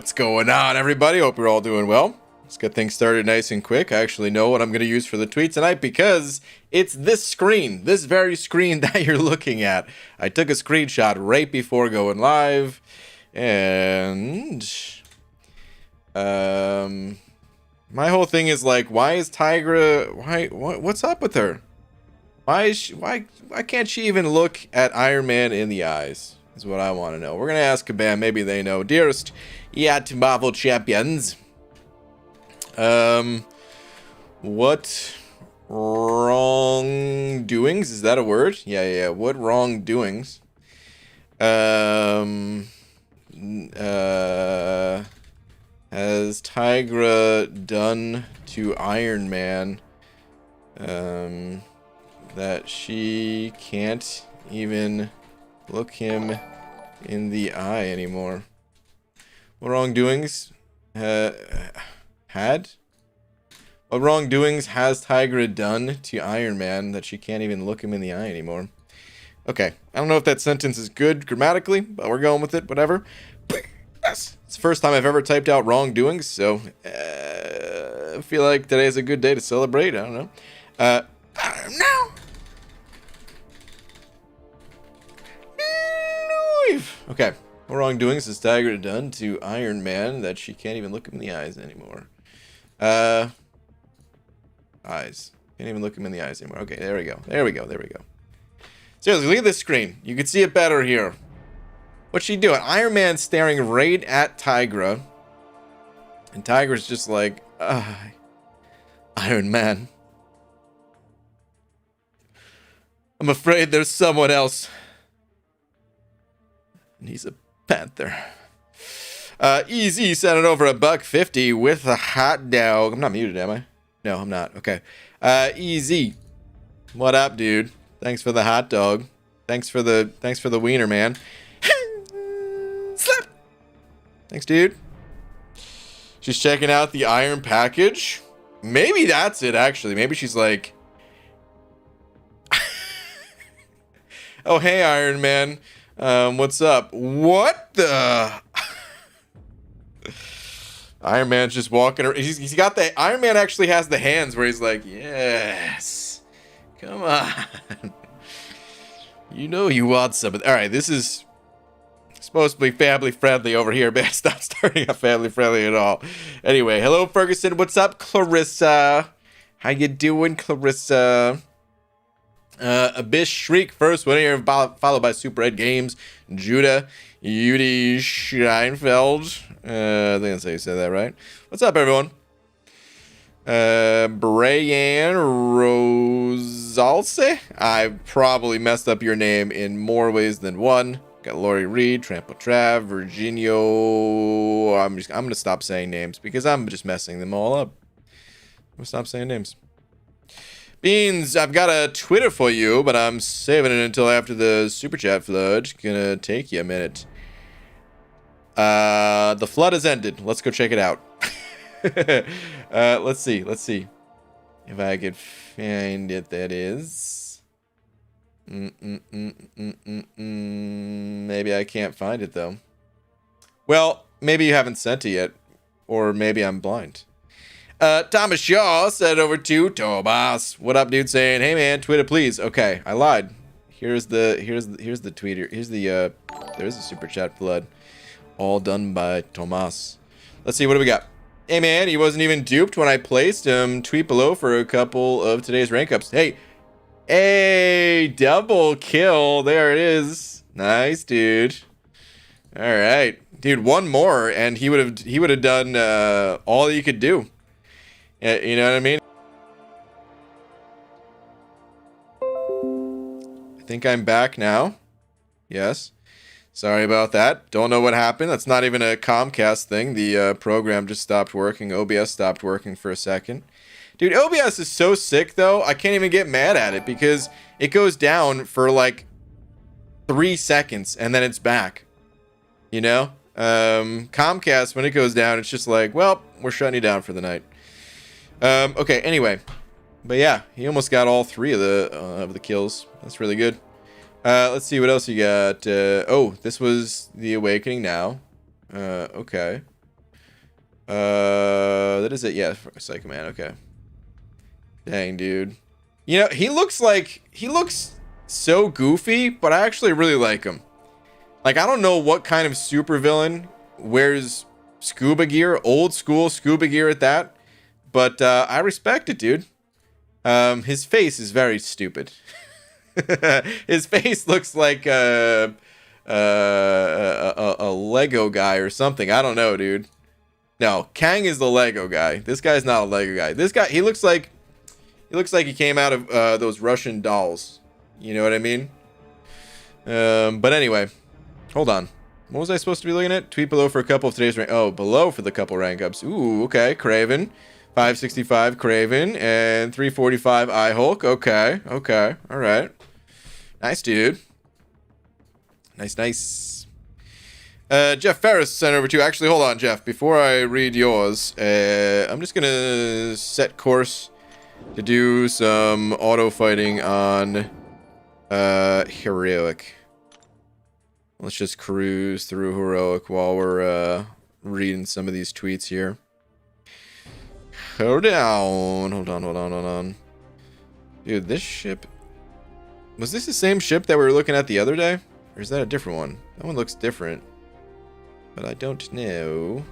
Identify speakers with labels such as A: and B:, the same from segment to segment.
A: What's going on, everybody? Hope you're all doing well. Let's get things started nice and quick. I actually know what I'm going to use for the tweet tonight because it's this screen, this very screen that you're looking at. I took a screenshot right before going live, and my whole thing is like, why is Tigra? What's up with her? Why can't she even look at Iron Man in the eyes? Is what I want to know. We're gonna ask Kabam. Maybe they know. Dearest Yacht Marvel champions, what wrongdoings? Is that a word? Yeah. What wrongdoings? Has Tigra done to Iron Man? That she can't even look him in the eye anymore. What wrongdoings What wrongdoings has Tigra done to Iron Man that she can't even look him in the eye anymore? Okay, I don't know if that sentence is good grammatically, but we're going with it, whatever. Yes, it's the first time I've ever typed out wrongdoings, so I feel like today's a good day to celebrate. I don't know. No! Okay. What wrongdoings has Tigra done to Iron Man that she can't even look him in the eyes anymore? Eyes. Can't even look him in the eyes anymore. Okay, there we go. Seriously, look at this screen. You can see it better here. What's she doing? Iron Man staring right at Tigra. And Tigra's just like, Iron Man. I'm afraid there's someone else. And he's a panther. Easy sending over $1.50 with a hot dog. I'm not muted, am I? No, I'm not. Okay. Easy. What up, dude? Thanks for the hot dog. Thanks for the wiener, man. Slap. Thanks, dude. She's checking out the iron package. Maybe that's it, actually. Maybe she's like, oh, hey, Iron Man. What's up? What the? Iron Man's just walking around. He's got the Iron Man actually has the hands where he's like, yes, come on. You know you want some. All right, this is supposed to be family friendly over here, man. Stop starting off family friendly at all. Anyway, hello Ferguson. What's up, Clarissa? How you doing, Clarissa? Abyss Shriek first one here, followed by Super Ed Games, Judah, Udi Scheinfeld. I think that's how you say that, right? What's up, everyone? Brian Rosalce. I probably messed up your name in more ways than one. Got Lori Reed, Trample Trav, Virginio. I'm gonna stop saying names because I'm just messing them all up. I'm gonna stop saying names. Beans, I've got a Twitter for you, but I'm saving it until after the super chat flood. Gonna take you a minute. The flood has ended. Let's go check it out. Let's see if I could find it. That is. Maybe I can't find it though. Well, maybe you haven't sent it yet, or maybe I'm blind. Thomas Shaw said over to Tomas. What up, dude? Saying, hey man, Twitter please. Okay, I lied. Here's the tweeter. There's a super chat flood. All done by Tomas. Let's see, what do we got? Hey man, he wasn't even duped when I placed him. Tweet below for a couple of today's rank ups. Hey, double kill. There it is. Nice, dude. All right, dude. One more, and he would have done all he could do. You know what I mean? I think I'm back now. Yes. Sorry about that. Don't know what happened. That's not even a Comcast thing. The program just stopped working. OBS stopped working for a second. Dude, OBS is so sick, though. I can't even get mad at it because it goes down for like 3 seconds and then it's back. You know? Comcast, when it goes down, it's just like, well, we're shutting you down for the night. Okay, anyway. But yeah, he almost got all 3 of the kills. That's really good. Let's see what else you got. Oh, this was the Awakening now. Okay. That is it. Yeah, Psycho Man. Okay. Dang, dude. You know, he looks so goofy, but I actually really like him. Like, I don't know what kind of supervillain wears scuba gear, old school scuba gear at that, but I respect it, dude. His face is very stupid. His face looks like a Lego guy or something. I don't know, dude. No, Kang is the Lego guy. This guy's not a Lego guy. This guy, he looks like he came out of those Russian dolls. You know what I mean? But anyway, hold on. What was I supposed to be looking at? Tweet below for a couple of today's rank. Oh, below for the couple rank ups. Ooh, okay. Craven, 565 Craven, and 345 iHulk. Okay, okay, all right. Nice, dude. Nice. Jeff Ferris sent over to. Actually, hold on, Jeff. Before I read yours, I'm just gonna set course to do some auto fighting on heroic. Let's just cruise through heroic while we're reading some of these tweets here. Hold on. Dude, this ship, was this the same ship that we were looking at the other day? Or is that a different one? That one looks different, but I don't know.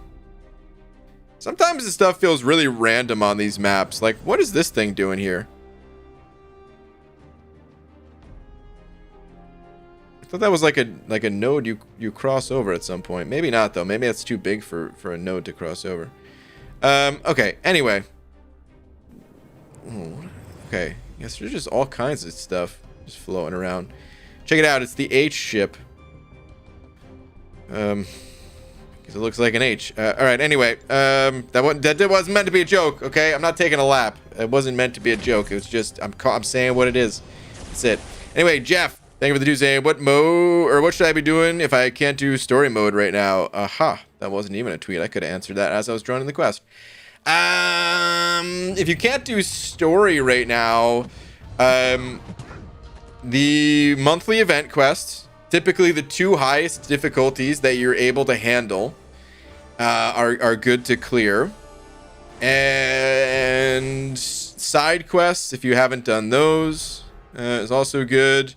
A: Sometimes this stuff feels really random on these maps. Like, what is this thing doing here? I thought that was like a node you cross over at some point. Maybe not, though. Maybe that's too big for a node to cross over. Okay, anyway. Okay, yes, there's just all kinds of stuff just floating around. Check it out, it's the H ship. Because it looks like an H. Alright, anyway, that wasn't meant to be a joke, okay? I'm not taking a lap. It wasn't meant to be a joke. It was just, I'm saying what it is. That's it. Anyway, Jeff, thank you for the Tuesday. What should I be doing if I can't do story mode right now? Aha, that wasn't even a tweet. I could have answered that as I was joining the quest. If you can't do story right now, the monthly event quests, typically the 2 highest difficulties that you're able to handle, are good to clear. And side quests, if you haven't done those, is also good.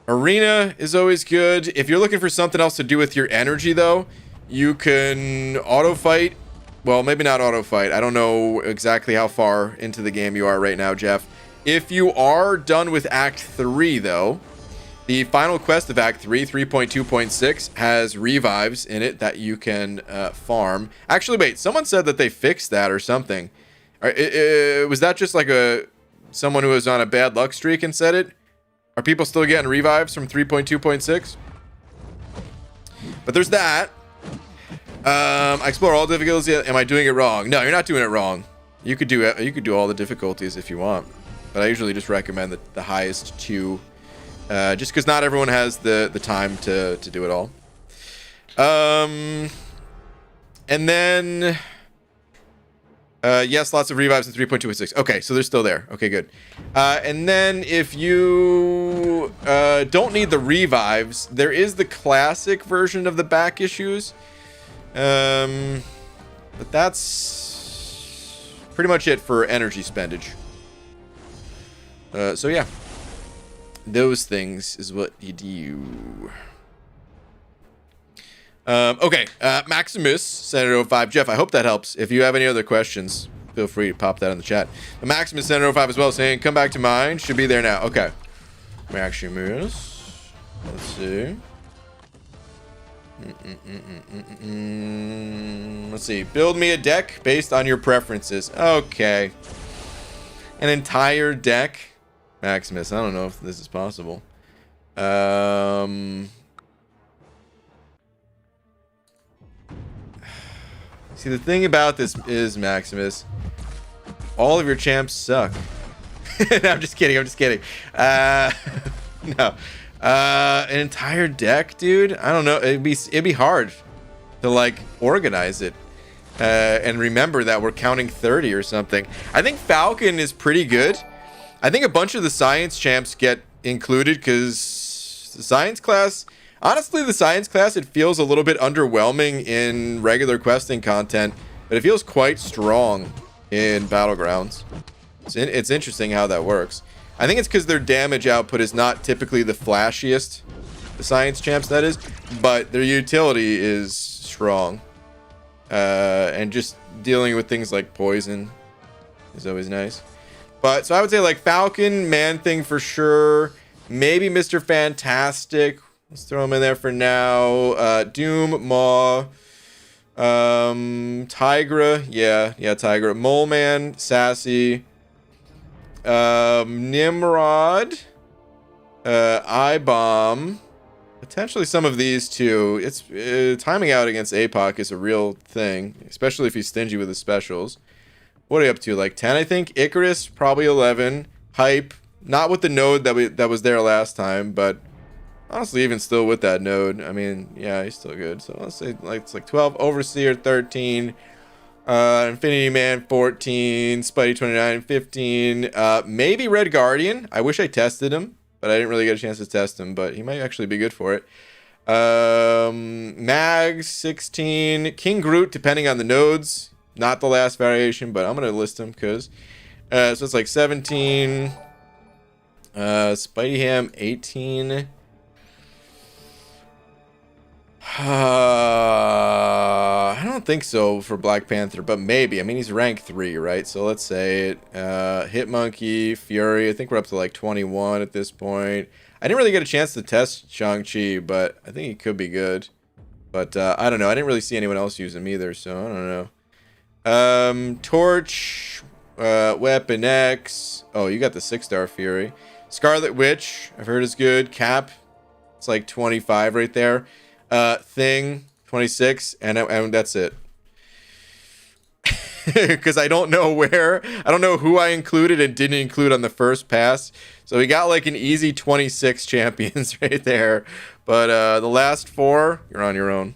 A: Arena is always good. If you're looking for something else to do with your energy, though, you can auto fight. Well, maybe not auto fight. I don't know exactly how far into the game you are right now, Jeff. If you are done with Act 3, though, the final quest of Act 3, 3.2.6, has revives in it that you can farm. Actually, wait, someone said that they fixed that or something. Was that just like someone who was on a bad luck streak and said it? Are people still getting revives from 3.2.6? But there's that. I explore all difficulties. Am I doing it wrong? No, you're not doing it wrong. You could do it. You could do all the difficulties if you want. But I usually just recommend the highest 2. Just because not everyone has the time to do it all. And then... yes, lots of revives in 3.2.6. Okay, so they're still there. Okay, good. And then if you don't need the revives, there is the classic version of the back issues. But that's pretty much it for energy spendage. So yeah, those things is what you do. Okay, Maximus, Senator 05. Jeff, I hope that helps. If you have any other questions, feel free to pop that in the chat. But Maximus, Senator 05 as well, saying, come back to mine. Should be there now. Okay. Maximus. Let's see. Let's see. Build me a deck based on your preferences. Okay. An entire deck? Maximus, I don't know if this is possible. See, the thing about this is, Maximus, all of your champs suck. No, I'm just kidding. No. An entire deck, dude? I don't know. It'd be hard to, like, organize it. And remember that we're counting 30 or something. I think Falcon is pretty good. I think a bunch of the science champs get included because the science class, Honestly, the science class, it feels a little bit underwhelming in regular questing content, but it feels quite strong in Battlegrounds. It's interesting how that works. I think it's because their damage output is not typically the flashiest, the science champs that is, but their utility is strong. And just dealing with things like poison is always nice. But so I would say like Falcon, Man-Thing for sure. Maybe Mr. Fantastic. Let's throw him in there for now. Doom, Maw, Tigra. Yeah, Tigra. Mole Man, Sassy. Nimrod. I-Bomb. Potentially some of these too. It's timing out against APOC is a real thing, especially if he's stingy with his specials. What are you up to? Like 10, I think. Icarus, probably 11. Hype, not with the node that was there last time, but honestly, even still with that node, I mean, yeah, he's still good. So let's say like it's like 12. Overseer 13. Infinity Man 14. Spidey 29. 15. Maybe Red Guardian. I wish I tested him, but I didn't really get a chance to test him, but he might actually be good for it. Mag 16. King Groot, depending on the nodes. Not the last variation, but I'm going to list them because... so it's like 17. Spidey Ham 18. I don't think so for Black Panther, but maybe. I mean, he's rank 3, right? So let's say it. Hitmonkey, Fury. I think we're up to like 21 at this point. I didn't really get a chance to test Shang-Chi, but I think he could be good. But I don't know. I didn't really see anyone else use him either, so I don't know. Torch, Weapon X. Oh, you got the 6-star Fury. Scarlet Witch, I've heard is good. Cap, it's like 25 right there. Thing, 26, and that's it. Because I don't know who I included and didn't include on the first pass. So we got like an easy 26 champions right there. But the last 4, you're on your own.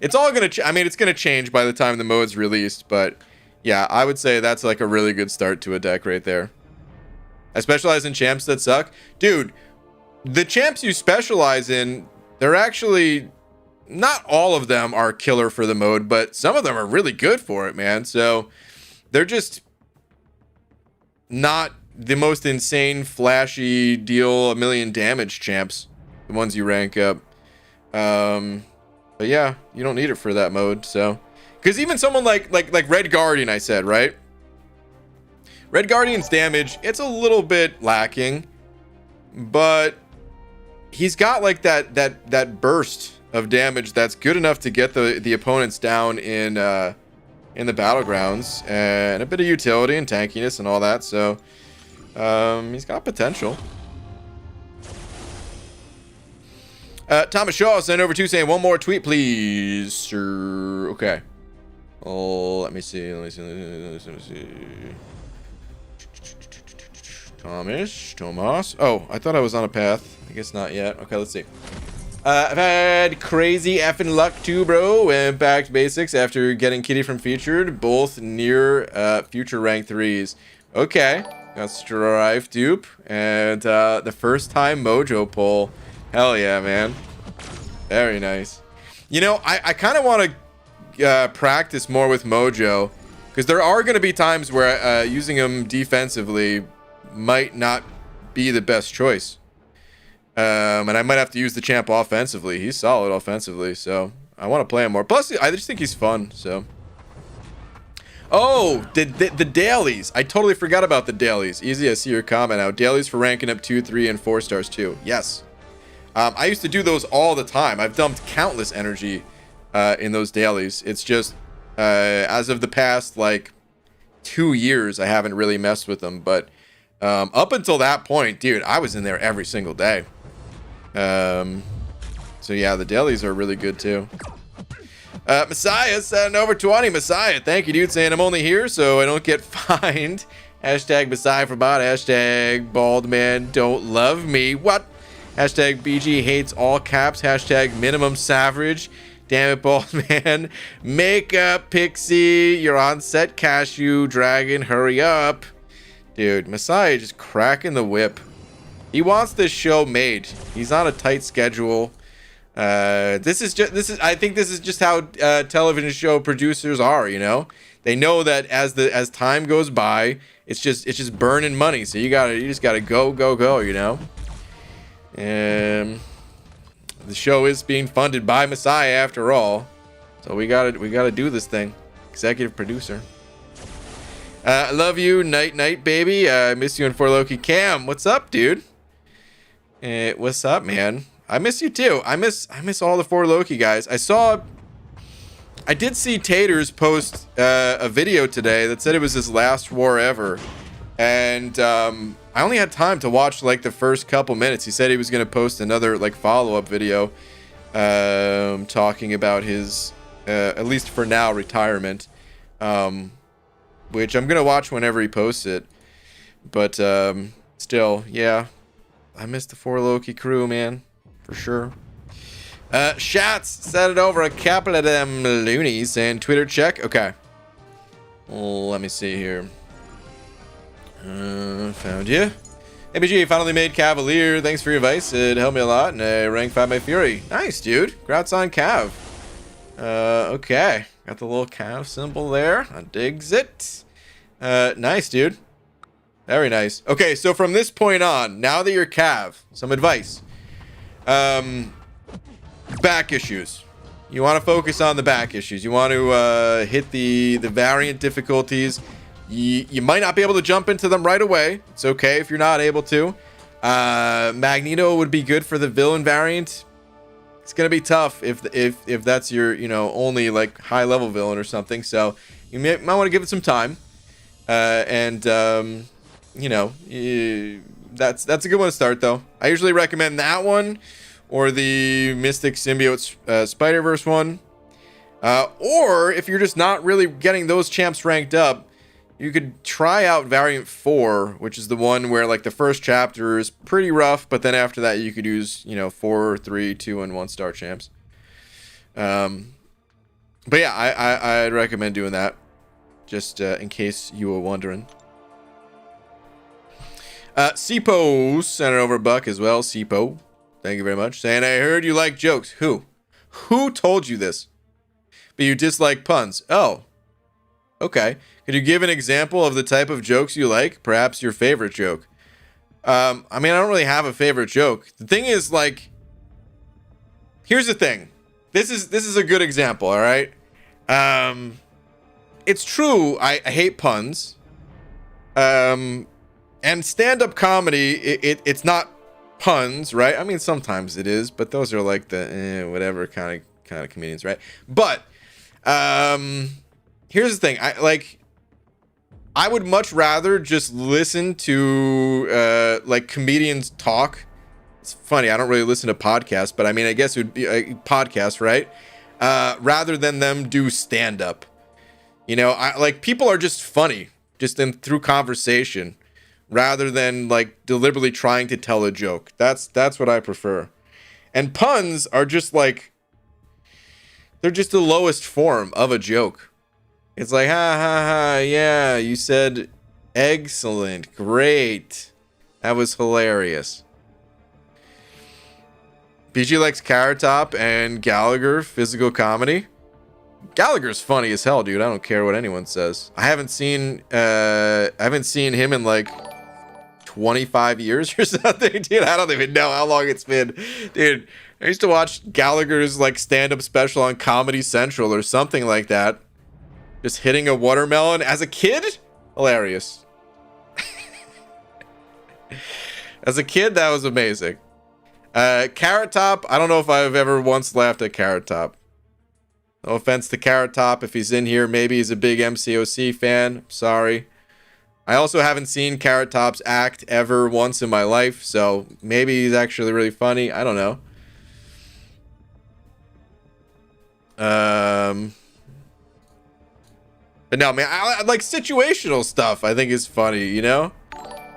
A: It's all gonna, it's gonna change by the time the mode's released, but yeah, I would say that's like a really good start to a deck right there. I specialize in champs that suck. Dude, the champs you specialize in, they're actually, not all of them are killer for the mode, but some of them are really good for it, man. So they're just not the most insane, flashy, deal a million damage champs, the ones you rank up. But yeah, you don't need it for that mode, so. Because even someone like Red Guardian, I said, right? Red Guardian's damage, it's a little bit lacking, but he's got like that burst of damage that's good enough to get the opponents down in the battlegrounds, and a bit of utility and tankiness and all that, so he's got potential. Thomas Shaw sent over to saying, one more tweet, please, sir. Okay. Oh, let me see. Thomas. Oh, I thought I was on a path. I guess not yet. Okay, let's see. I've had crazy effing luck too, bro. And back to basics after getting Kitty from Featured, both near future rank 3s. Okay. Got Strife dupe and the first time Mojo pull. Hell yeah, man. Very nice. You know, I kind of want to practice more with Mojo, because there are going to be times where using him defensively might not be the best choice. And I might have to use the champ offensively. He's solid offensively, so I want to play him more. Plus, I just think he's fun, so. Oh, the dailies. I totally forgot about the dailies. Easy, I see your comment now. Dailies for ranking up 2, 3, and 4 stars too. Yes. I used to do those all the time. I've dumped countless energy in those dailies. It's just, as of the past, like, 2 years, I haven't really messed with them. But up until that point, dude, I was in there every single day. So yeah, the dailies are really good too. Messiah sent over 20. Messiah, thank you, dude, saying I'm only here so I don't get fined. Hashtag Messiah for bot. Hashtag bald man don't love me. What? Hashtag BG hates all caps. Hashtag minimum savage. Damn it, bald man. Makeup Pixie. You're on set, Cashew. Dragon, hurry up. Dude, Messiah just cracking the whip. He wants this show made. He's on a tight schedule. I think this is just how television show producers are, you know. They know that as time goes by, it's just burning money. So you just gotta go, you know. The show is being funded by Messiah after all, so we gotta do this thing. Executive producer. I love you, night, baby. I miss you in For Loki. Cam, what's up, dude? What's up, man? I miss you too. I miss all the For Loki guys. I did see Taters post a video today that said it was his last war ever, and I only had time to watch like the first couple minutes. He said he was gonna post another like follow-up video, talking about his at least for now retirement, which I'm gonna watch whenever he posts it. But still, yeah, I miss the For Loki crew, man, for sure. Shats said it over a couple of them loonies and Twitter check. Okay. Let me see here. Found you. ABG finally made Cavalier. Thanks for your advice. It helped me a lot. And I ranked 5 by Fury. Nice, dude. Congrats on Cav. Okay. Got the little Cav symbol there. I digs it. Nice, dude. Very nice. Okay, so from this point on, now that you're Cav, some advice. Back issues. You want to focus on the back issues. You want to hit the variant difficulties. You might not be able to jump into them right away. It's okay if you're not able to. Magneto would be good for the villain variant. It's gonna be tough if that's your only like high level villain or something. So you might want to give it some time. That's a good one to start though. I usually recommend that one. Or the Mystic Symbiote Spider-Verse one. Or if you're just not really getting those champs ranked up, you could try out Variant 4, which is the one where like the first chapter is pretty rough, but then after that you could use, 4, 3, 2, and 1 star champs. But yeah, I'd recommend doing that, just in case you were wondering. Sipo sent it over Buck as well. Sipo. Thank you very much. Saying, I heard you like jokes. Who? Who told you this? But you dislike puns. Oh. Okay. Could you give an example of the type of jokes you like? Perhaps your favorite joke. I don't really have a favorite joke. The thing is, like, here's the thing. This is a good example, all right? It's true, I hate puns. And stand-up comedy, it's not puns, right? I mean, sometimes it is, but those are like the whatever kind of comedians, right? But here's the thing. I would much rather just listen to like comedians talk. It's funny, I don't really listen to podcasts, but I mean, I guess it would be a podcast, right? Rather than them do stand-up. People are just funny, just through conversation, rather than like deliberately trying to tell a joke. That's what I prefer. And puns are just like, they're just the lowest form of a joke. It's like, ha ha ha, yeah, you said excellent, great. That was hilarious. PG likes Carrot Top and Gallagher, physical comedy. Gallagher's funny as hell, dude. I don't care what anyone says. I haven't seen him in like 25 years or something, dude. I don't even know how long it's been, dude. I used to watch Gallagher's like stand-up special on Comedy Central or something like that. Just hitting a watermelon as a kid, hilarious. As a kid, that was amazing. Carrot Top, I don't know if I've ever once laughed at Carrot Top. No offense to Carrot Top, if he's in here, maybe he's a big MCOC fan. Sorry. I also haven't seen Carrot Top's act ever once in my life, so maybe he's actually really funny. I don't know. But no, man, I like situational stuff. I think is funny,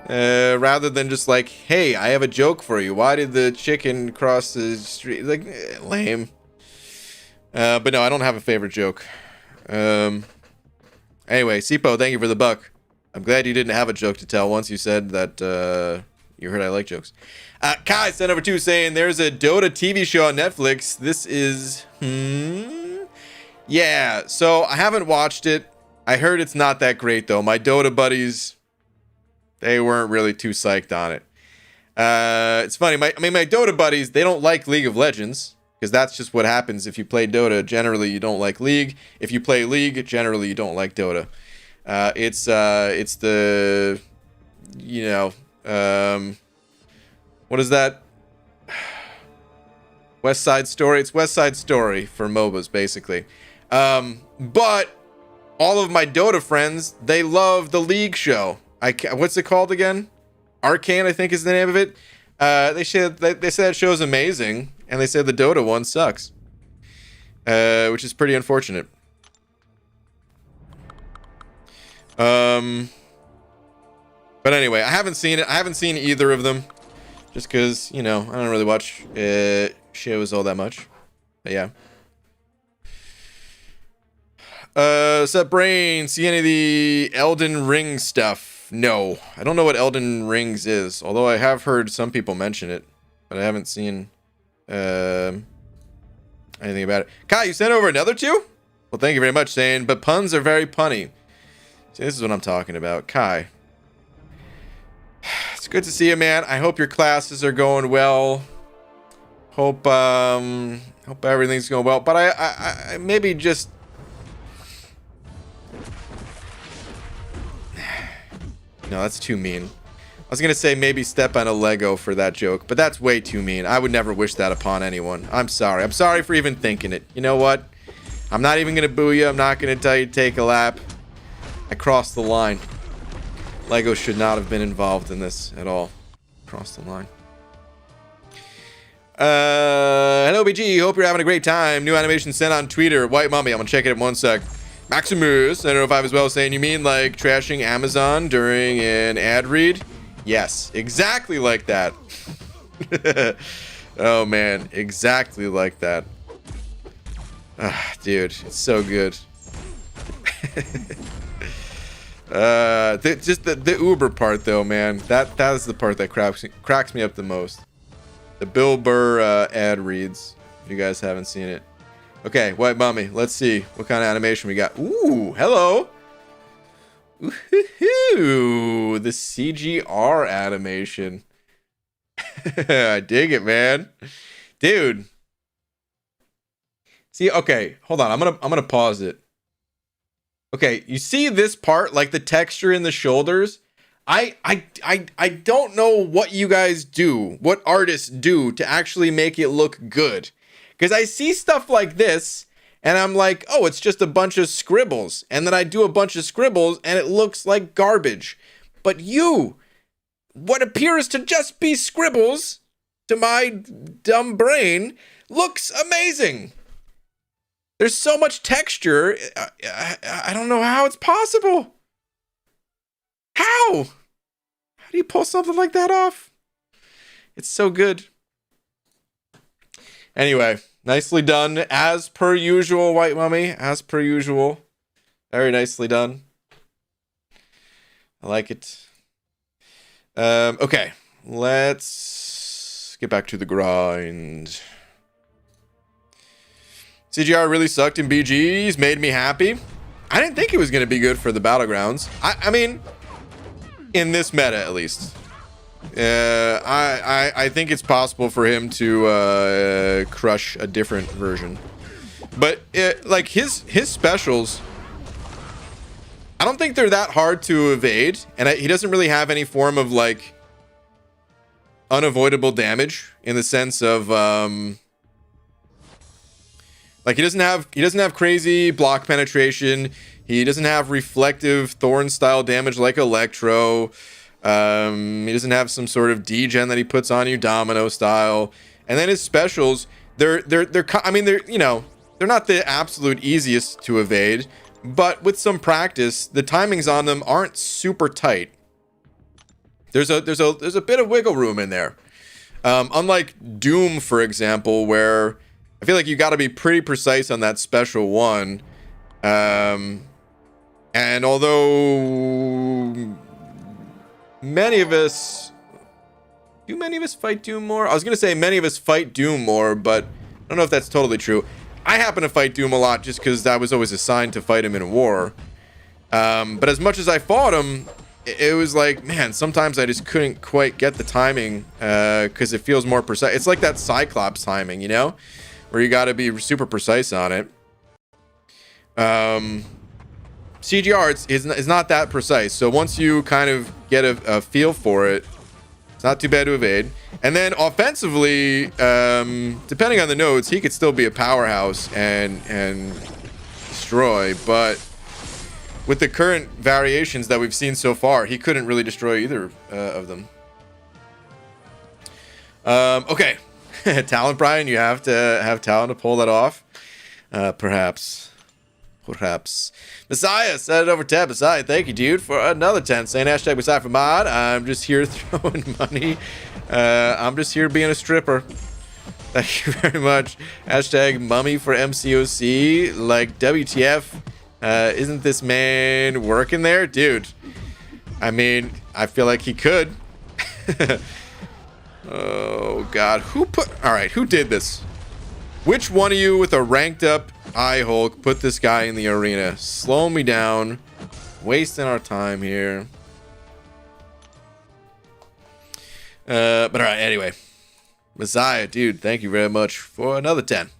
A: rather than just like, hey, I have a joke for you. Why did the chicken cross the street? Like, lame. But no, I don't have a favorite joke. Anyway, Sipo, thank you for the buck. I'm glad you didn't have a joke to tell once you said that You heard I like jokes. Kai sent over 2 saying there's a Dota TV show on Netflix. This is... Yeah, so I haven't watched it. I heard it's not that great, though. My Dota buddies, they weren't really too psyched on it. It's funny. My Dota buddies, they don't like League of Legends. Because that's just what happens if you play Dota. Generally, you don't like League. If you play League, generally, you don't like Dota. It's the... You know... what is that? West Side Story. It's West Side Story for MOBAs, basically. But all of my Dota friends, they love the League show. What's it called again? Arcane, I think is the name of it. They say that show's amazing, and they say the Dota one sucks, which is pretty unfortunate. But anyway, I haven't seen it. I haven't seen either of them, just because, you know, I don't really watch shows all that much. But yeah. Sup, Brain? See any of the Elden Ring stuff? No, I don't know what Elden Rings is. Although I have heard some people mention it, but I haven't seen anything about it. Kai, you sent over another 2? Well, thank you very much, saying, but puns are very punny. See, this is what I'm talking about. Kai, it's good to see you, man. I hope your classes are going well. Hope everything's going well. But I maybe just... No, that's too mean. I was going to say maybe step on a Lego for that joke, but that's way too mean. I would never wish that upon anyone. I'm sorry. I'm sorry for even thinking it. You know what? I'm not even going to boo you. I'm not going to tell you to take a lap. I crossed the line. Lego should not have been involved in this at all. Crossed the line. Hello, BG. Hope you're having a great time. New animation sent on Twitter. White Mummy. I'm going to check it in 1 sec. Maximus, I don't know if I was well saying, you mean like trashing Amazon during an ad read? Yes, exactly like that. Oh man, exactly like that. Dude, it's so good. Just the Uber part though, man. That is the part that cracks me up the most. The Bill Burr ad reads. If you guys haven't seen it. Okay, White Mummy, let's see what kind of animation we got. Ooh, hello. Ooh, the CGR animation. I dig it, man. Dude. See, okay, hold on. I'm gonna pause it. Okay, you see this part, like the texture in the shoulders? I don't know what you guys do, what artists do to actually make it look good. Because I see stuff like this, and I'm like, oh, it's just a bunch of scribbles. And then I do a bunch of scribbles, and it looks like garbage. But what appears to just be scribbles, to my dumb brain, looks amazing. There's so much texture, I don't know how it's possible. How? How do you pull something like that off? It's so good. Anyway, nicely done. As per usual, White Mummy. As per usual. Very nicely done. I like it. Okay. Let's get back to the grind. CGR really sucked in BGs. Made me happy. I didn't think it was going to be good for the Battlegrounds. I mean, in this meta at least. I think it's possible for him to crush a different version, but like his specials, I don't think they're that hard to evade, and he doesn't really have any form of like unavoidable damage in the sense of like he doesn't have crazy block penetration. He doesn't have reflective Thorn style damage like Electro. He doesn't have some sort of degen that he puts on you Domino style. And then his specials, they're you know, they're not the absolute easiest to evade, but with some practice, the timings on them aren't super tight. There's a bit of wiggle room in there. Unlike Doom, for example, where I feel like you got to be pretty precise on that special one. And although many of us Do many of us fight Doom more? I was going to say many of us fight Doom more, but I don't know if that's totally true. I happen to fight Doom a lot just because I was always assigned to fight him in a war. But as much as I fought him, it was like, man, sometimes I just couldn't quite get the timing because it feels more precise. It's like that Cyclops timing, you know, where you got to be super precise on it. CGR is not that precise. So once you kind of get a feel for it, it's not too bad to evade. And then offensively, depending on the nodes, he could still be a powerhouse and destroy. But with the current variations that we've seen so far, he couldn't really destroy either of them. Okay. Talent, Brian, you have to have talent to pull that off. Perhaps. Messiah said it over 10. Messiah, thank you, dude, for another 10. Saying hashtag Messiah for mod. I'm just here throwing money. I'm just here being a stripper. Thank you very much. Hashtag mummy for MCOC. Like, WTF. Isn't this man working there? Dude, I mean, I feel like he could. Oh, God. Alright, who did this? Which one of you with a ranked up eye Hulk put this guy in the arena? Slow me down. Wasting our time here. But alright, anyway. Messiah, dude, thank you very much for another 10.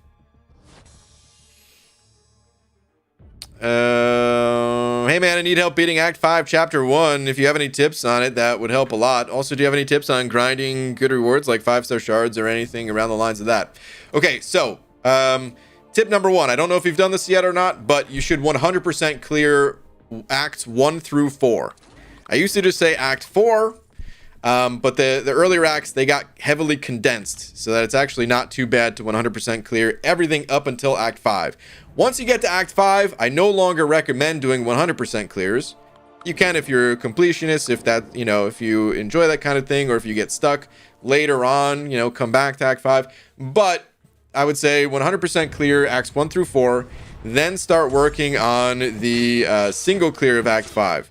A: Hey man, I need help beating Act 5 Chapter 1. If you have any tips on it, that would help a lot. Also, do you have any tips on grinding good rewards like 5-star shards or anything around the lines of that? Okay, so tip number 1. I don't know if you've done this yet or not, but you should 100% clear Acts 1 through 4. I used to just say Act 4, but the earlier acts, they got heavily condensed so that it's actually not too bad to 100% clear everything up until Act 5. Once you get to Act 5, I no longer recommend doing 100% clears. You can if you're a completionist, if that, you know, if you enjoy that kind of thing, or if you get stuck later on, you know, come back to Act 5. But I would say 100% clear Acts 1 through 4, then start working on the single clear of Act 5.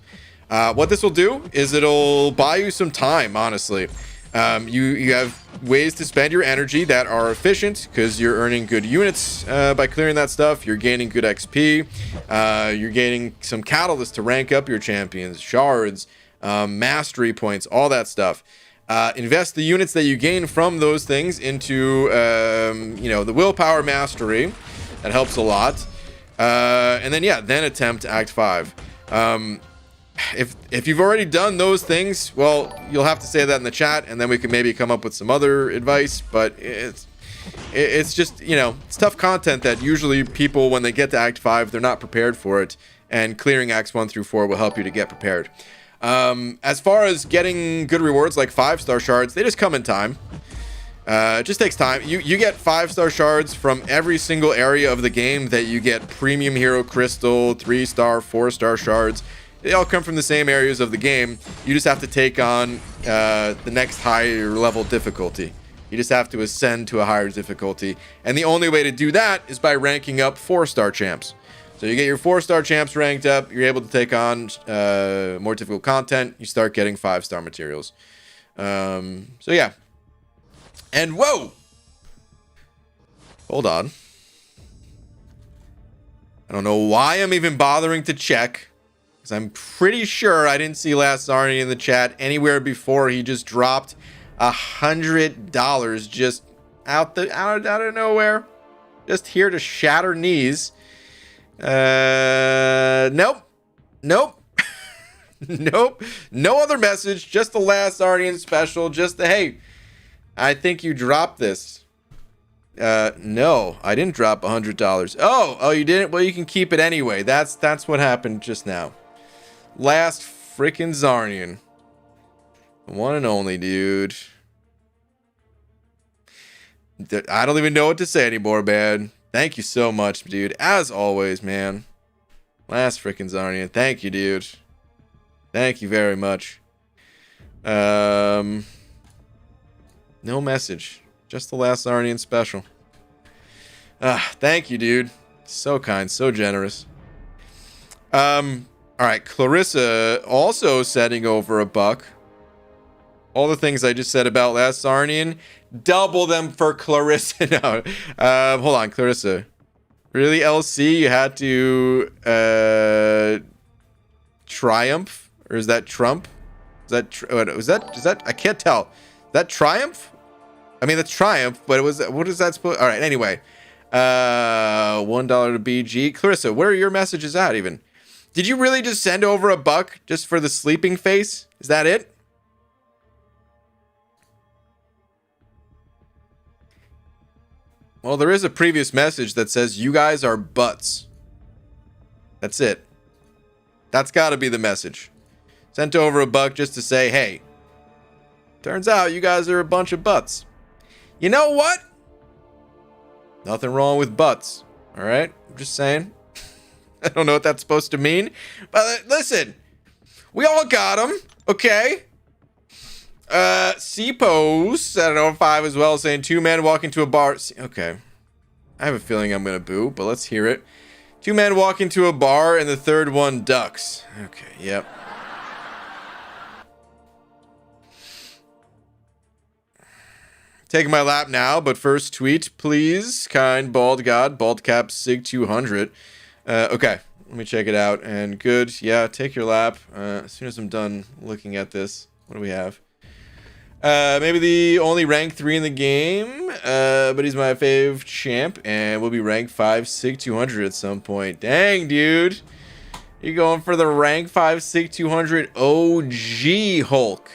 A: What this will do is it'll buy you some time, honestly. You have ways to spend your energy that are efficient because you're earning good units by clearing that stuff. You're gaining good XP. You're gaining some catalyst to rank up your champions, shards, mastery points, all that stuff. Invest the units that you gain from those things into, you know, the willpower mastery. That helps a lot. And then, yeah, then attempt Act 5. If you've already done those things, well, you'll have to say that in the chat, and then we can maybe come up with some other advice. But it's just, you know, it's tough content that usually people, when they get to Act 5, they're not prepared for it, and clearing Acts 1 through 4 will help you to get prepared. As far as getting good rewards like 5-star shards, they just come in time. It just takes time. You get 5-star shards from every single area of the game that you get premium hero crystal, 3-star, 4-star shards. They all come from the same areas of the game. You just have to take on the next higher level difficulty. You just have to ascend to a higher difficulty. And the only way to do that is by ranking up 4-star champs. So you get your 4-star champs ranked up. You're able to take on more difficult content. You start getting 5-star materials. So yeah. And whoa! Hold on. I don't know why I'm even bothering to check. I'm pretty sure I didn't see Last Arnie in the chat anywhere before he just dropped $100 just out of nowhere, just here to shatter knees. Nope. Nope. No other message. Just the Last Arnie special. Just the, hey, I think you dropped this. No, I didn't drop $100. Oh, you didn't? Well, you can keep it anyway. That's what happened just now. Last freaking Zarnian. The one and only, dude. I don't even know what to say anymore, man. Thank you so much, dude. As always, man. Last freaking Zarnian. Thank you, dude. Thank you very much. No message. Just the Last Zarnian special. Thank you, dude. So kind, so generous. All right, Clarissa also sending over $1. All the things I just said about Last Sarnian, double them for Clarissa. No, hold on, Clarissa. Really, LC? You had to triumph, or is that Trump? Is that? I can't tell. Is that triumph? I mean, that's triumph, but it was. What is that supposed? All right. Anyway, $1 to BG. Clarissa, where are your messages at? Even? Did you really just send over $1 just for the sleeping face? Is that it? Well, there is a previous message that says you guys are butts. That's it. That's got to be the message. Sent over $1 just to say, hey, turns out you guys are a bunch of butts. You know what? Nothing wrong with butts. All right? I'm just saying. I don't know what that's supposed to mean. But listen, we all got them. Okay? C-Pose at 05 as well, saying 2 men walk into a bar. Okay. I have a feeling I'm going to boo, but let's hear it. 2 men walk into a bar and the third one ducks. Okay, yep. Taking my lap now, but first tweet, please. Kind bald god, bald cap sig 200. Okay, let me check it out. And good, yeah, take your lap. As soon as I'm done looking at this, what do we have? Maybe the only rank 3 in the game, but he's my fave champ, and we'll be rank 5 sig 200 at some point. Dang, dude. You're going for the rank 5 sig 200 OG Hulk.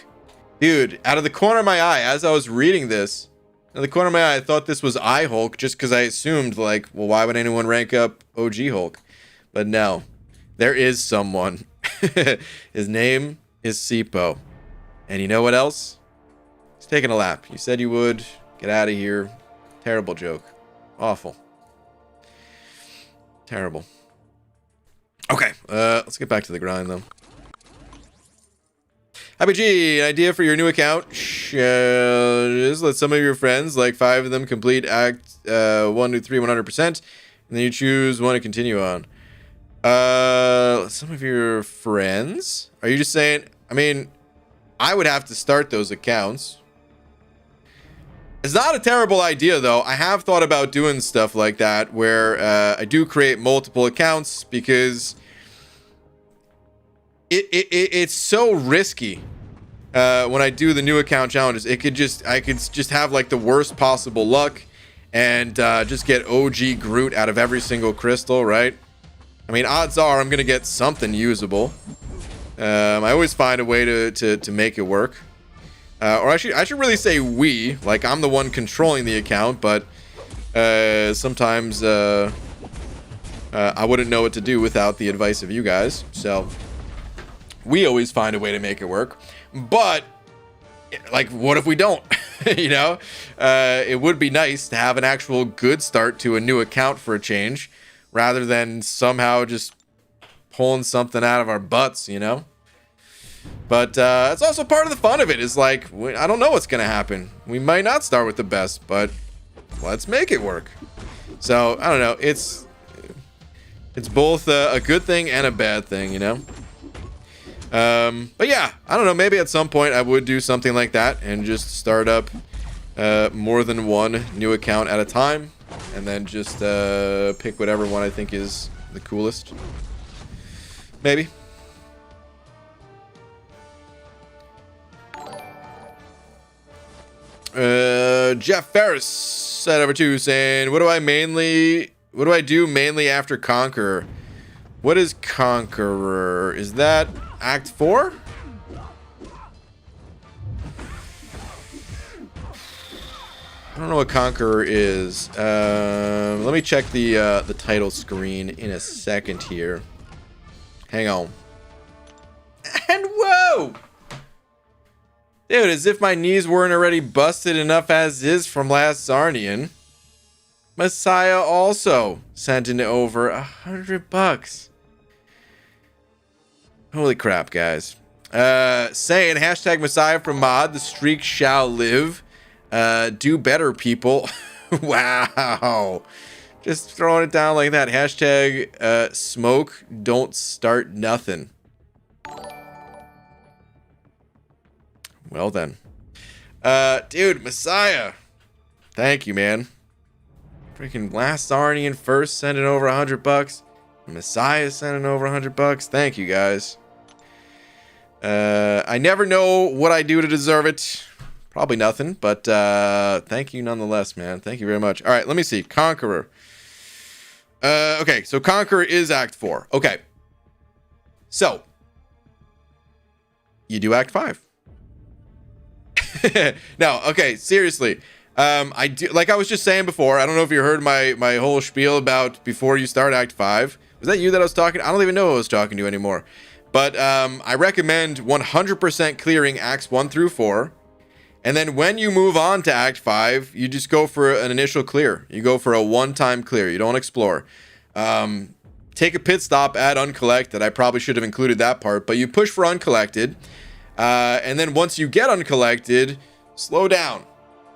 A: Dude, out of the corner of my eye, as I was reading this, out of the corner of my eye, I thought this was I Hulk, just because I assumed, like, well, why would anyone rank up OG Hulk? But no, there is someone. His name is Sipo. And you know what else? He's taking a lap. You said you would. Get out of here. Terrible joke. Awful. Terrible. Okay, let's get back to the grind, though. Happy G, an idea for your new account. Just let some of your friends, like 5 of them, complete Act 1 to 3 100%, and then you choose one to continue on. Some of your friends? Are you just saying? I mean, I would have to start those accounts. It's not a terrible idea, though. I have thought about doing stuff like that, where I do create multiple accounts, because it's so risky. When I do the new account challenges, I could just have like the worst possible luck and just get OG Groot out of every single crystal, right? I mean, odds are I'm gonna get something usable. I always find a way to make it work. Or I should really say we, like I'm the one controlling the account, but sometimes I wouldn't know what to do without the advice of you guys. So we always find a way to make it work. But, like, what if we don't? You know? It would be nice to have an actual good start to a new account for a change, rather than somehow just pulling something out of our butts, you know? But it's also part of the fun of it, is like, I don't know what's going to happen. We might not start with the best, but let's make it work. So, I don't know. It's both a good thing and a bad thing, you know? But yeah, I don't know, maybe at some point I would do something like that and just start up more than one new account at a time, and then just pick whatever one I think is the coolest. Maybe. Jeff Ferris said over 2 saying, what do I do mainly after Conqueror? What is Conqueror? Is that Act 4? I don't know what Conqueror is. Let me check the title screen in a second here. Hang on. And whoa! Dude, as if my knees weren't already busted enough as is from last Zarnian. Messiah also sent in over $100. Holy crap, guys. Saying hashtag Messiah from mod, the streak shall live. Do better, people. Wow. Just throwing it down like that. Hashtag smoke, don't start nothing. Well then. Dude, Messiah. Thank you, man. Freaking Last Zarnian first sending over $100. Messiah sending over $100. Thank you, guys. I never know what I do to deserve it. Probably nothing, but thank you nonetheless, man. Thank you very much. All right, let me see. Conqueror. Okay, so Conqueror is Act 4. Okay. So, you do Act 5. No, okay, seriously. I do, like I was just saying before, I don't know if you heard my whole spiel about before you start Act 5. Was that you that I was talking? I don't even know who I was talking to anymore. But I recommend 100% clearing Acts 1 through 4. And then when you move on to Act 5, you just go for an initial clear. You go for a one-time clear. You don't explore. Take a pit stop at Uncollected. I probably should have included that part. But you push for Uncollected. And then once you get Uncollected, slow down.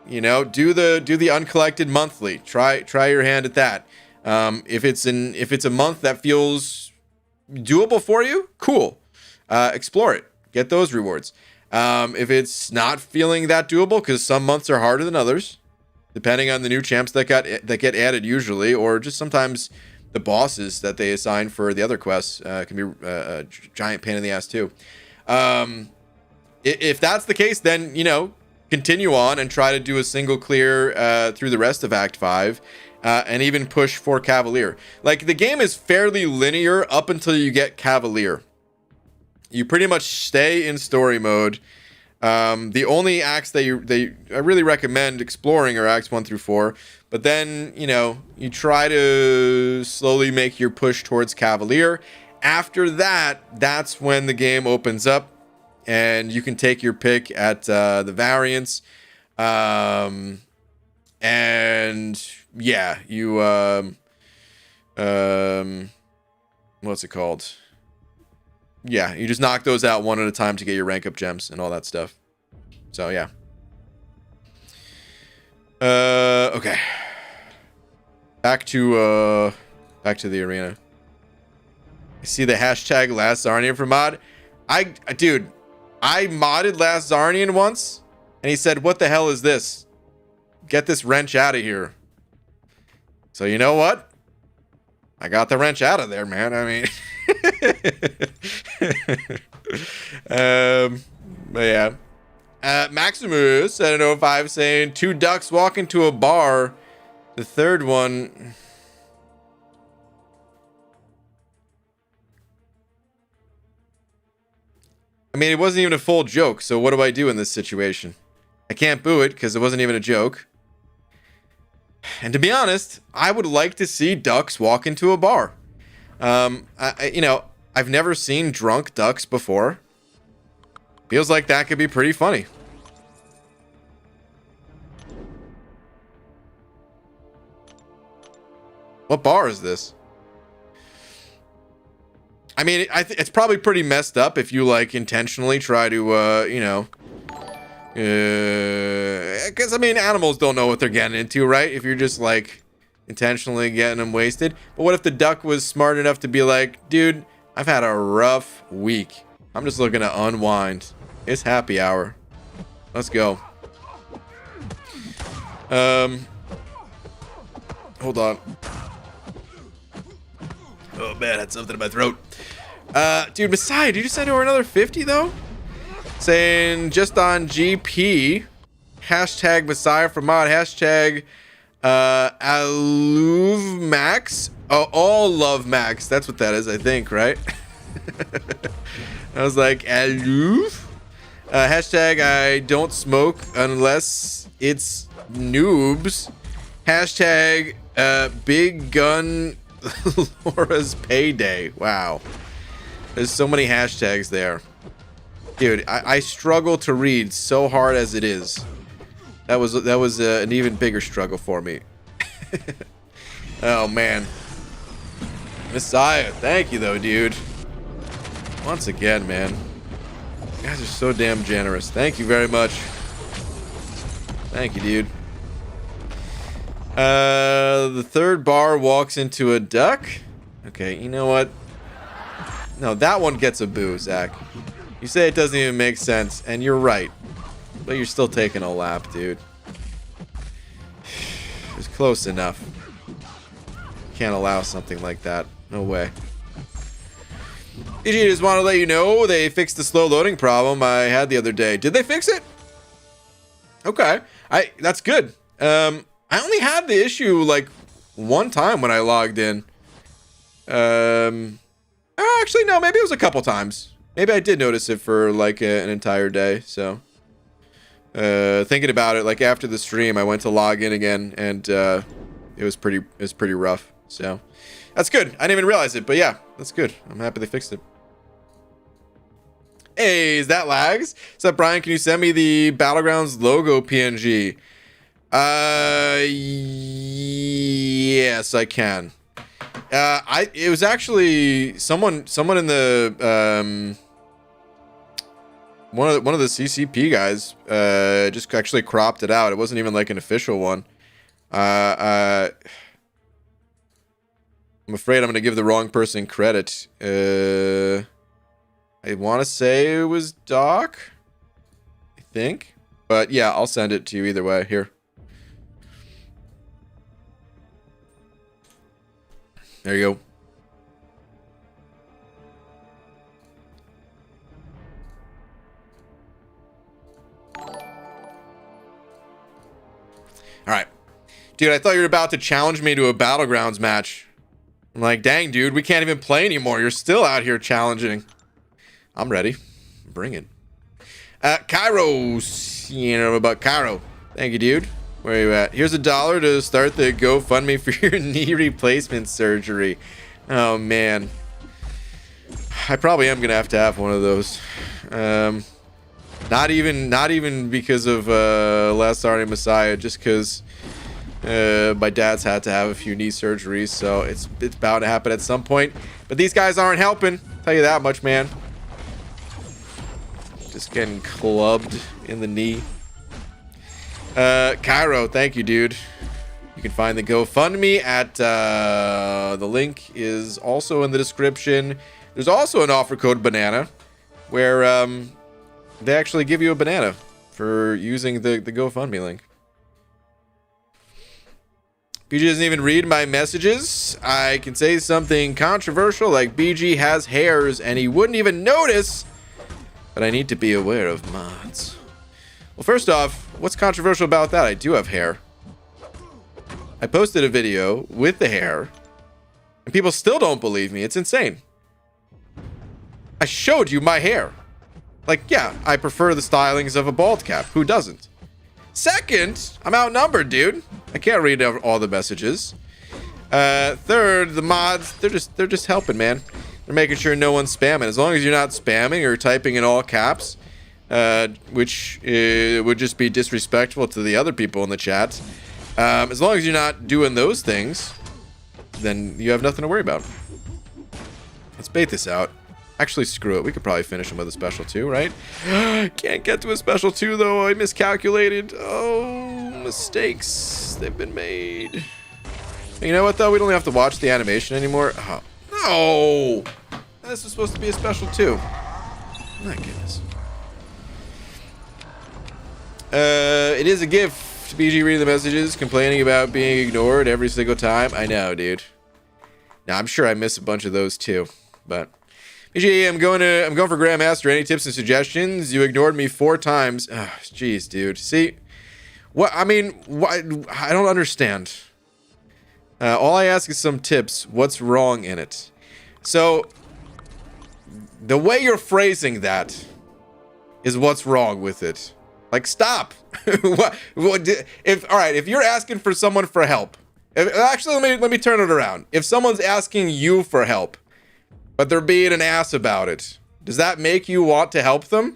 A: You know, do the Uncollected monthly. Try your hand at that. If it's a month that feels doable for you, cool. Explore it. Get those rewards. If it's not feeling that doable, because some months are harder than others, depending on the new champs that get added usually, or just sometimes the bosses that they assign for the other quests can be a giant pain in the ass too. If that's the case, then, you know, continue on and try to do a single clear through the rest of Act 5. And even push for Cavalier. Like, the game is fairly linear up until you get Cavalier. You pretty much stay in story mode. The only acts that I really recommend exploring are Acts 1 through 4. But then, you know, you try to slowly make your push towards Cavalier. After that, that's when the game opens up. And you can take your pick at the variants. And yeah, you what's it called? Yeah, you just knock those out one at a time to get your rank up gems and all that stuff. So yeah. Okay. Back to the arena. I see the hashtag Last Zarnian for mod. Dude, I modded Last Zarnian once, and he said, "What the hell is this? Get this wrench out of here." So you know what? I got the wrench out of there, man. I mean, but yeah. Maximus 705 saying 2 ducks walk into a bar. The third one. I mean, it wasn't even a full joke. So what do I do in this situation? I can't boo it because it wasn't even a joke. And to be honest, I would like to see ducks walk into a bar. You know, I've never seen drunk ducks before. Feels like that could be pretty funny. What bar is this? I mean, it's probably pretty messed up if you, like, intentionally try to, you know... Because, I mean, animals don't know what they're getting into, right? If you're just, like, intentionally getting them wasted. But what if the duck was smart enough to be like, dude, I've had a rough week. I'm just looking to unwind. It's happy hour. Let's go. Hold on. Oh, man, I had something in my throat. Dude, Messiah, did you send over another 50, though? Saying just on GP, hashtag Messiah for mod, hashtag Aluv Max. Oh, all love Max. That's what that is, I think, right? I was like, Aluv? Hashtag I don't smoke unless it's noobs. Hashtag Big Gun Laura's Payday. Wow. There's so many hashtags there. Dude, I struggle to read so hard as it is. That was an even bigger struggle for me. Oh, man. Messiah, thank you, though, dude. Once again, man. You guys are so damn generous. Thank you very much. Thank you, dude. The third bar walks into a duck. Okay, you know what? No, that one gets a boo, Zach. You say it doesn't even make sense, and you're right. But you're still taking a lap, dude. It was close enough. Can't allow something like that. No way. EG, just want to let you know they fixed the slow loading problem I had the other day. Did they fix it? Okay. That's good. I only had the issue like one time when I logged in. Actually, no, maybe it was a couple times. Maybe I did notice it for like an entire day. So, thinking about it, like after the stream, I went to log in again, and it was pretty rough. So, that's good. I didn't even realize it, but yeah, that's good. I'm happy they fixed it. Hey, is that lags? What's up, Brian? Can you send me the Battlegrounds logo PNG? Yes, I can. It was actually someone in the one of the CCP guys just actually cropped it out. It wasn't even like an official one. I'm afraid I'm gonna give the wrong person credit. I want to say it was Doc, I think, but yeah, I'll send it to you either way. Here. There you go. All right. Dude, I thought you were about to challenge me to a Battlegrounds match. I'm like, dang, dude, we can't even play anymore. You're still out here challenging. I'm ready. Bring it. Kairos. You know about Cairo. Thank you, dude. Where are you at? Here's $1 to start the GoFundMe for your knee replacement surgery. Oh, man. I probably am going to have one of those. Not even because of Last Army Messiah, just because my dad's had to have a few knee surgeries, so it's bound to happen at some point. But these guys aren't helping. Tell you that much, man. Just getting clubbed in the knee. Cairo, thank you, dude. You can find the GoFundMe at the link is also in the description. There's also an offer code banana where they actually give you a banana for using the GoFundMe link. BG doesn't even read my messages. I can say something controversial like BG has hairs and he wouldn't even notice, but I need to be aware of mods. Well, first off, what's controversial about that? I do have hair. I posted a video with the hair, and people still don't believe me. It's insane. I showed you my hair. Like, yeah, I prefer the stylings of a bald cap. Who doesn't? Second, I'm outnumbered, dude. I can't read all the messages. Third, the mods, they're just helping, man. They're making sure no one's spamming. As long as you're not spamming or typing in all caps, which would just be disrespectful to the other people in the chat. As long as you're not doing those things, then you have nothing to worry about. Let's bait this out. Actually, screw it. We could probably finish him with a special 2, right? Can't get to a special 2, though. I miscalculated. Oh, mistakes. They've been made. You know what, though? We don't have to watch the animation anymore. Oh, no! This was supposed to be a special 2. My goodness. It is a gift. BG reading the messages, complaining about being ignored every single time. I know, dude. Now, I'm sure I miss a bunch of those, too. But... BG, I'm going for Grandmaster. Any tips and suggestions? You ignored me 4 times. Oh, jeez, dude. See, what? I mean, what? I don't understand. All I ask is some tips. What's wrong in it? So, the way you're phrasing that is what's wrong with it. Like, stop. If you're asking for someone for help, actually, let me turn it around. If someone's asking you for help, but they're being an ass about it, does that make you want to help them?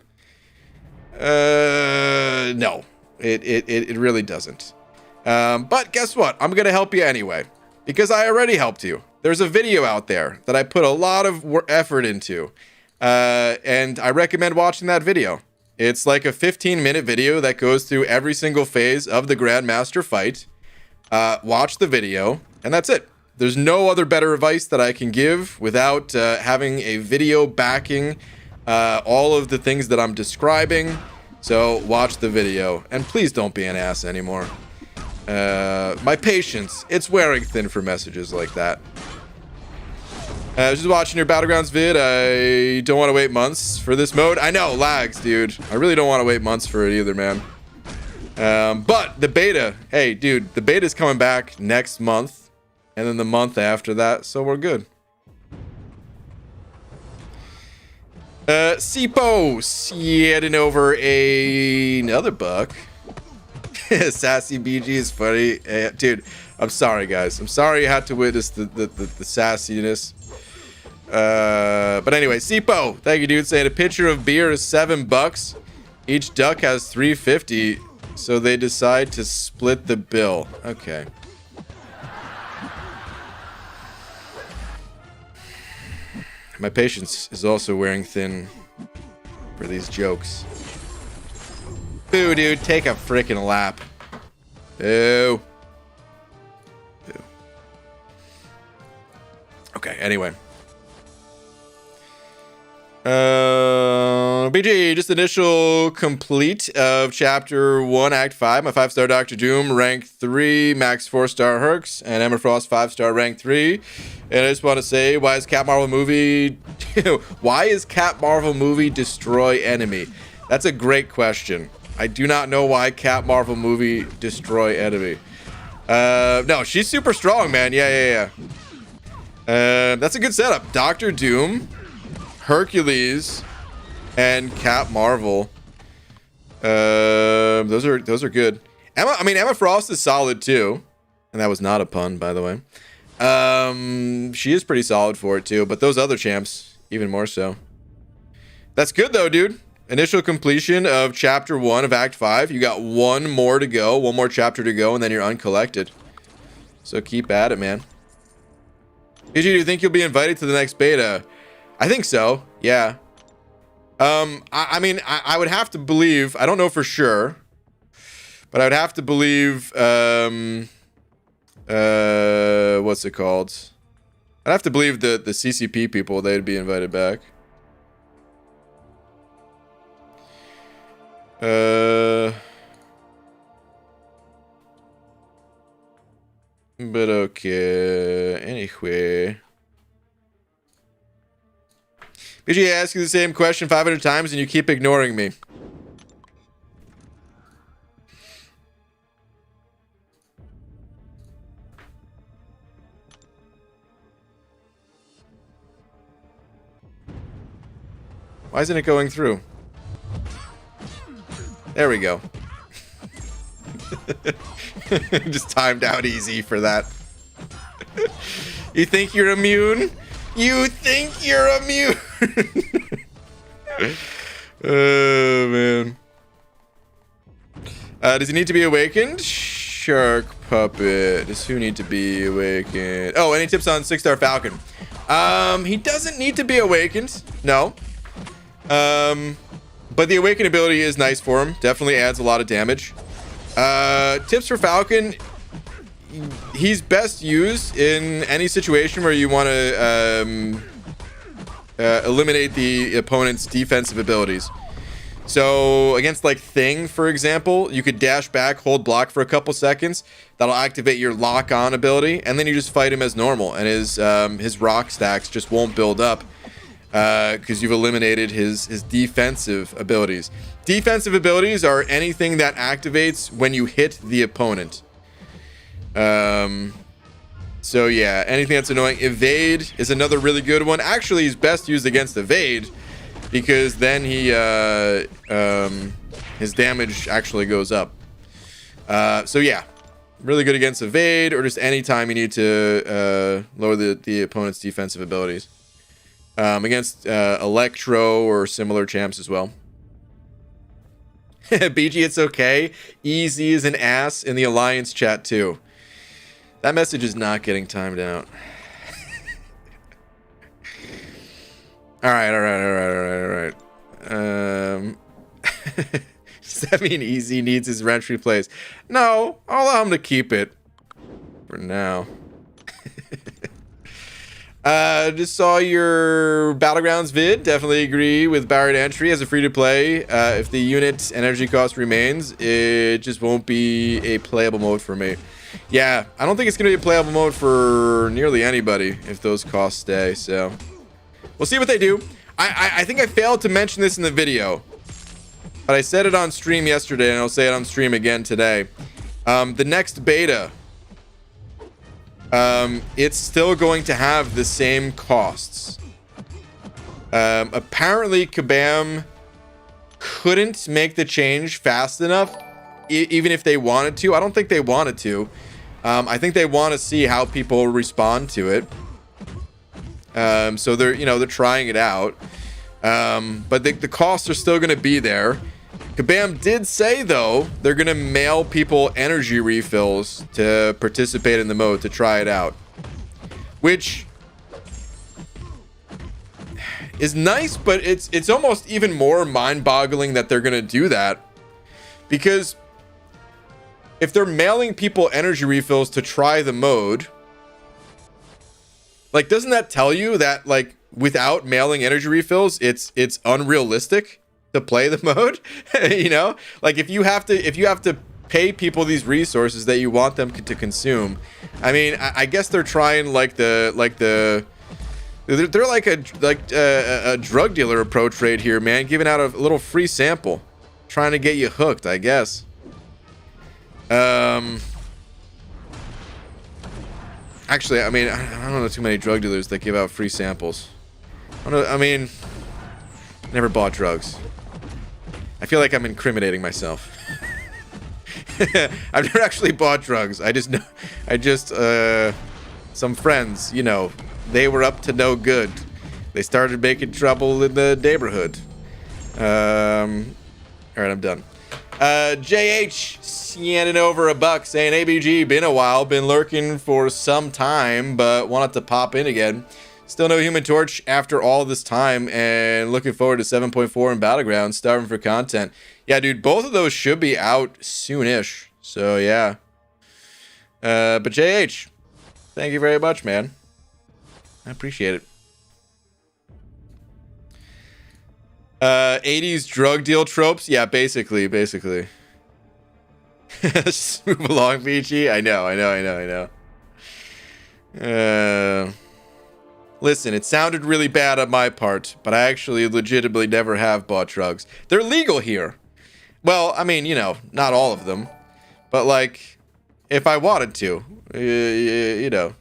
A: No, it really doesn't. But guess what? I'm gonna help you anyway, because I already helped you. There's a video out there that I put a lot of effort into, and I recommend watching that video. It's like a 15-minute video that goes through every single phase of the Grandmaster fight. Watch the video, and that's it. There's no other better advice that I can give without having a video backing all of the things that I'm describing. So watch the video, and please don't be an ass anymore. My patience, it's wearing thin for messages like that. Just watching your Battlegrounds vid. I don't want to wait months for this mode. I know, lags, dude. I really don't want to wait months for it either, man. But the beta, hey, dude, the beta's coming back next month, and then the month after that, so we're good. Sipo, heading over another buck. Sassy BG is funny. Dude, I'm sorry, guys. I'm sorry you had to witness the sassiness. But anyway, Sipo, thank you, dude. Saying a pitcher of beer is $7. Each duck has 350, so they decide to split the bill. Okay. My patience is also wearing thin for these jokes. Boo, dude, take a freaking lap. Boo. Boo. Okay, anyway. BG, just initial complete of Chapter 1, Act 5. My 5-star Doctor Doom, rank 3, max 4-star Hercs, and Emma Frost, 5-star, rank 3. And I just want to say, why is Cap Marvel movie... why is Cap Marvel movie destroy enemy? That's a great question. I do not know why Cap Marvel movie destroy enemy. No, she's super strong, man. Yeah. That's a good setup. Doctor Doom, Hercules, and Cap Marvel. Those are good. Emma Frost is solid too, and that was not a pun, by the way. She is pretty solid for it too, but those other champs even more so. That's good though, dude. Initial completion of Chapter 1 of Act 5. You got one more to go, one more chapter to go, and then you're uncollected. So keep at it, man. BG, do you think you'll be invited to the next beta? I think so, yeah. I mean, I would have to believe, I don't know for sure, but I would have to believe, what's it called? I'd have to believe the CCP people, they'd be invited back. But okay, anyway. BG, I ask you the same question 500 times and you keep ignoring me. Why isn't it going through? There we go. Just timed out easy for that. You think you're immune? You think you're immune? Oh, man. Does he need to be awakened? Shark Puppet. Does who need to be awakened? Oh, any tips on 6-star Falcon? He doesn't need to be awakened. No. But the awaken ability is nice for him. Definitely adds a lot of damage. Tips for Falcon. He's best used in any situation where you want to eliminate the opponent's defensive abilities. So against like Thing, for example, you could dash back, hold block for a couple seconds. That'll activate your lock-on ability, and then you just fight him as normal, and his rock stacks just won't build up. Because you've eliminated his defensive abilities. Defensive abilities are anything that activates when you hit the opponent. So yeah, anything that's annoying. Evade is another really good one. Actually, he's best used against Evade because then he his damage actually goes up. So yeah, really good against Evade or just any time you need to lower the opponent's defensive abilities. Against Electro or similar champs as well. BG, it's okay. Easy is an ass in the Alliance chat too. That message is not getting timed out. Alright. Does that mean Easy needs his wrench replaced? No, I'll allow him to keep it. For now. Just saw your Battlegrounds vid. Definitely agree with Barrier to Entry as a free-to-play. If the unit energy cost remains, it just won't be a playable mode for me. Yeah, I don't think it's going to be a playable mode for nearly anybody if those costs stay, so... We'll see what they do. I think I failed to mention this in the video, but I said it on stream yesterday, and I'll say it on stream again today. The next beta... it's still going to have the same costs. Apparently, Kabam couldn't make the change fast enough, even if they wanted to. I don't think they wanted to. I think they want to see how people respond to it. So they're trying it out. But the costs are still going to be there. Kabam did say, though, they're going to mail people energy refills to participate in the mode, to try it out. Which is nice, but it's almost even more mind-boggling that they're going to do that. Because if they're mailing people energy refills to try the mode, like, doesn't that tell you that, like, without mailing energy refills, it's unrealistic to play the mode? You know, like, if you have to pay people these resources that you want them to consume, I mean, I guess they're trying they're like a drug dealer approach right here, man, giving out a little free sample, trying to get you hooked, I guess. Actually, I mean, I don't know too many drug dealers that give out free samples. I mean, never bought drugs. I feel like I'm incriminating myself. I've never actually bought drugs. I just some friends, you know, they were up to no good. They started making trouble in the neighborhood. All right, I'm done. JH sending over $1 saying, ABG, been a while, been lurking for some time, but wanted to pop in again. Still no Human Torch after all this time, and looking forward to 7.4 in Battlegrounds, starving for content. Yeah, dude, both of those should be out soonish, so yeah. But JH, thank you very much, man. I appreciate it. 80s drug deal tropes? Yeah, basically. Just move along, Peachy. I know. Listen, it sounded really bad on my part, but I actually legitimately never have bought drugs. They're legal here. Well, I mean, you know, not all of them. But, like, if I wanted to, you know.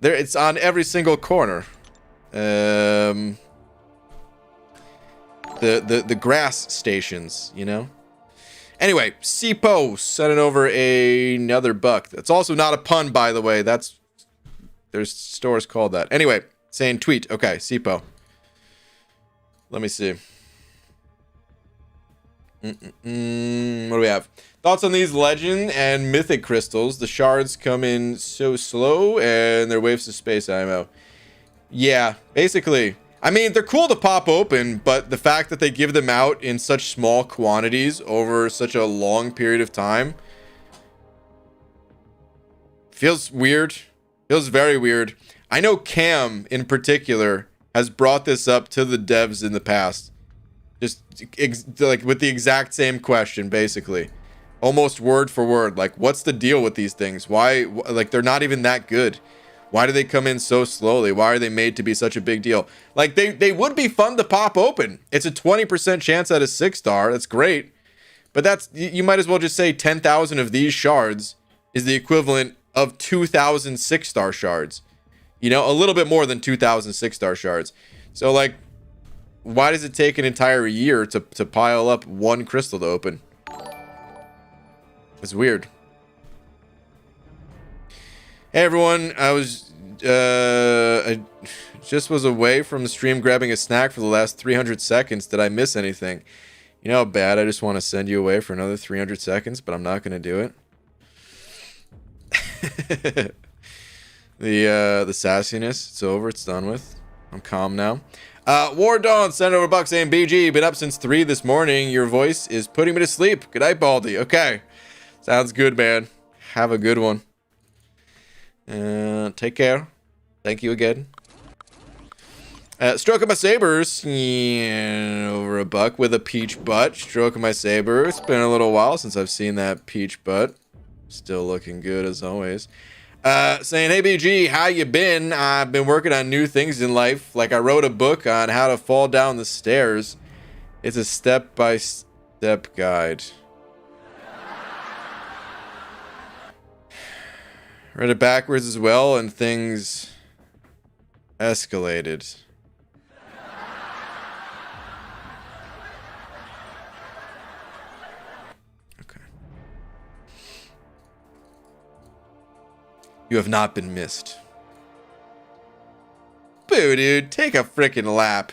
A: It's on every single corner. The grass stations, you know? Anyway, Sipo sending over another $1. That's also not a pun, by the way. There's stores called that. Anyway, saying tweet. Okay, Sipo. Let me see. What do we have? Thoughts on these legend and mythic crystals? The shards come in so slow and they're waves of space ammo. Yeah, basically. I mean, they're cool to pop open, but the fact that they give them out in such small quantities over such a long period of time feels weird. Feels very weird. I know Cam, in particular, has brought this up to the devs in the past. Just, like, with the exact same question, basically. Almost word for word. Like, what's the deal with these things? Why, like, they're not even that good. Why do they come in so slowly? Why are they made to be such a big deal? Like, they would be fun to pop open. It's a 20% chance at a 6-star. That's great. But that's, you might as well just say 10,000 of these shards is the equivalent of 2,000 6-star shards. You know, a little bit more than 2,000 6-star shards. So, like, why does it take an entire year to pile up one crystal to open? It's weird. Hey everyone, I just was away from the stream grabbing a snack for the last 300 seconds. Did I miss anything? You know how bad I just want to send you away for another 300 seconds, but I'm not going to do it. The sassiness, it's over, it's done with. I'm calm now. War Dawn sent over $1 saying, BG, been up since 3 this morning. Your voice is putting me to sleep. Good night, Baldy. Okay. Sounds good, man. Have a good one. Take care. Thank you again. Stroke of my sabers. Yeah, over $1 with a peach butt. Stroke of my saber. It's been a little while since I've seen that peach butt. Still looking good as always. Saying, hey BG, how you been? I've been working on new things in life. Like I wrote a book on how to fall down the stairs. It's a step-by-step guide. Read it backwards as well, and things escalated. Okay. You have not been missed. Boo, dude. Take a frickin' lap.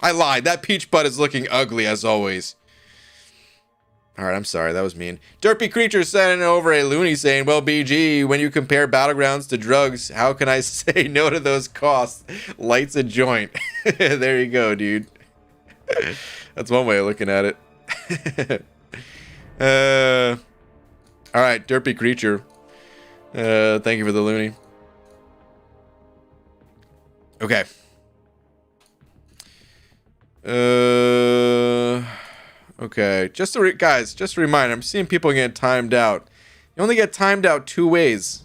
A: I lied. That peach butt is looking ugly as always. Alright, I'm sorry. That was mean. Derpy Creature sending over a loony saying, well, BG, when you compare Battlegrounds to drugs, how can I say no to those costs? Lights a joint. There you go, dude. That's one way of looking at it. Alright, Derpy Creature. Thank you for the loony. Okay. Okay, just a guys, just a reminder, I'm seeing people get timed out. You only get timed out 2 ways.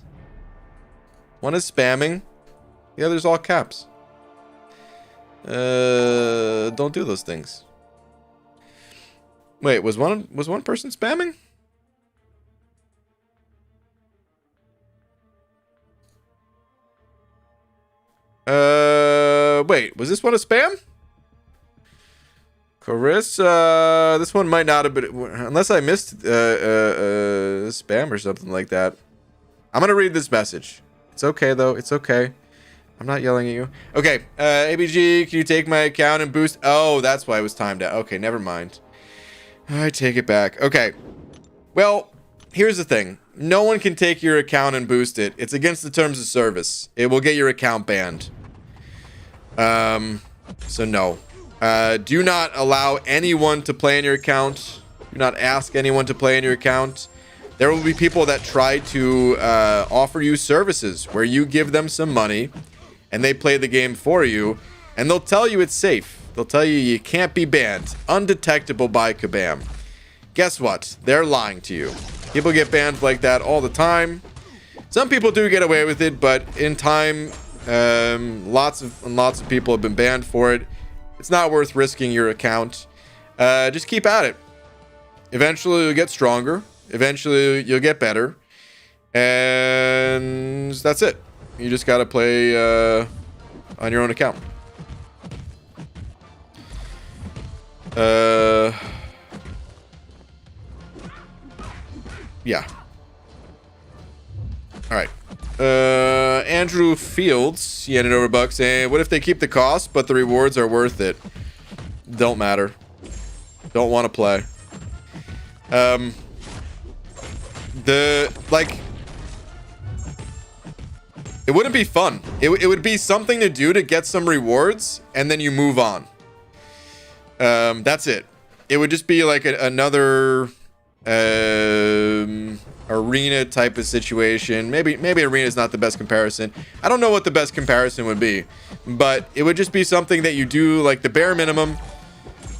A: One is spamming, the other's all caps. Don't do those things. Wait, was one person spamming? Wait, was this one a spam? Carissa, this one might not have been, unless I missed spam or something like that. I'm gonna read this message. It's okay though. It's okay. I'm not yelling at you. Okay, ABG, can you take my account and boost? Oh, that's why it was timed out. Okay, never mind. I take it back. Okay. Well, here's the thing. No one can take your account and boost it. It's against the terms of service. It will get your account banned. So no. Do not allow anyone to play in your account. Do not ask anyone to play in your account. There will be people that try to offer you services where you give them some money and they play the game for you, and they'll tell you it's safe. They'll tell you you can't be banned. Undetectable by Kabam. Guess what? They're lying to you. People get banned like that all the time. Some people do get away with it, but in time, lots of people have been banned for it. It's not worth risking your account. Just keep at it. Eventually you'll get stronger. Eventually you'll get better. And that's it. You just gotta play on your own account. Yeah. Alright. Andrew Fields, he handed over $1 saying, what if they keep the cost, but the rewards are worth it? Don't matter. Don't want to play. It wouldn't be fun. It would be something to do to get some rewards, and then you move on. That's it. It would just be like another arena type of situation. Maybe arena is not the best comparison. I don't know what the best comparison would be, but it would just be something that you do like the bare minimum.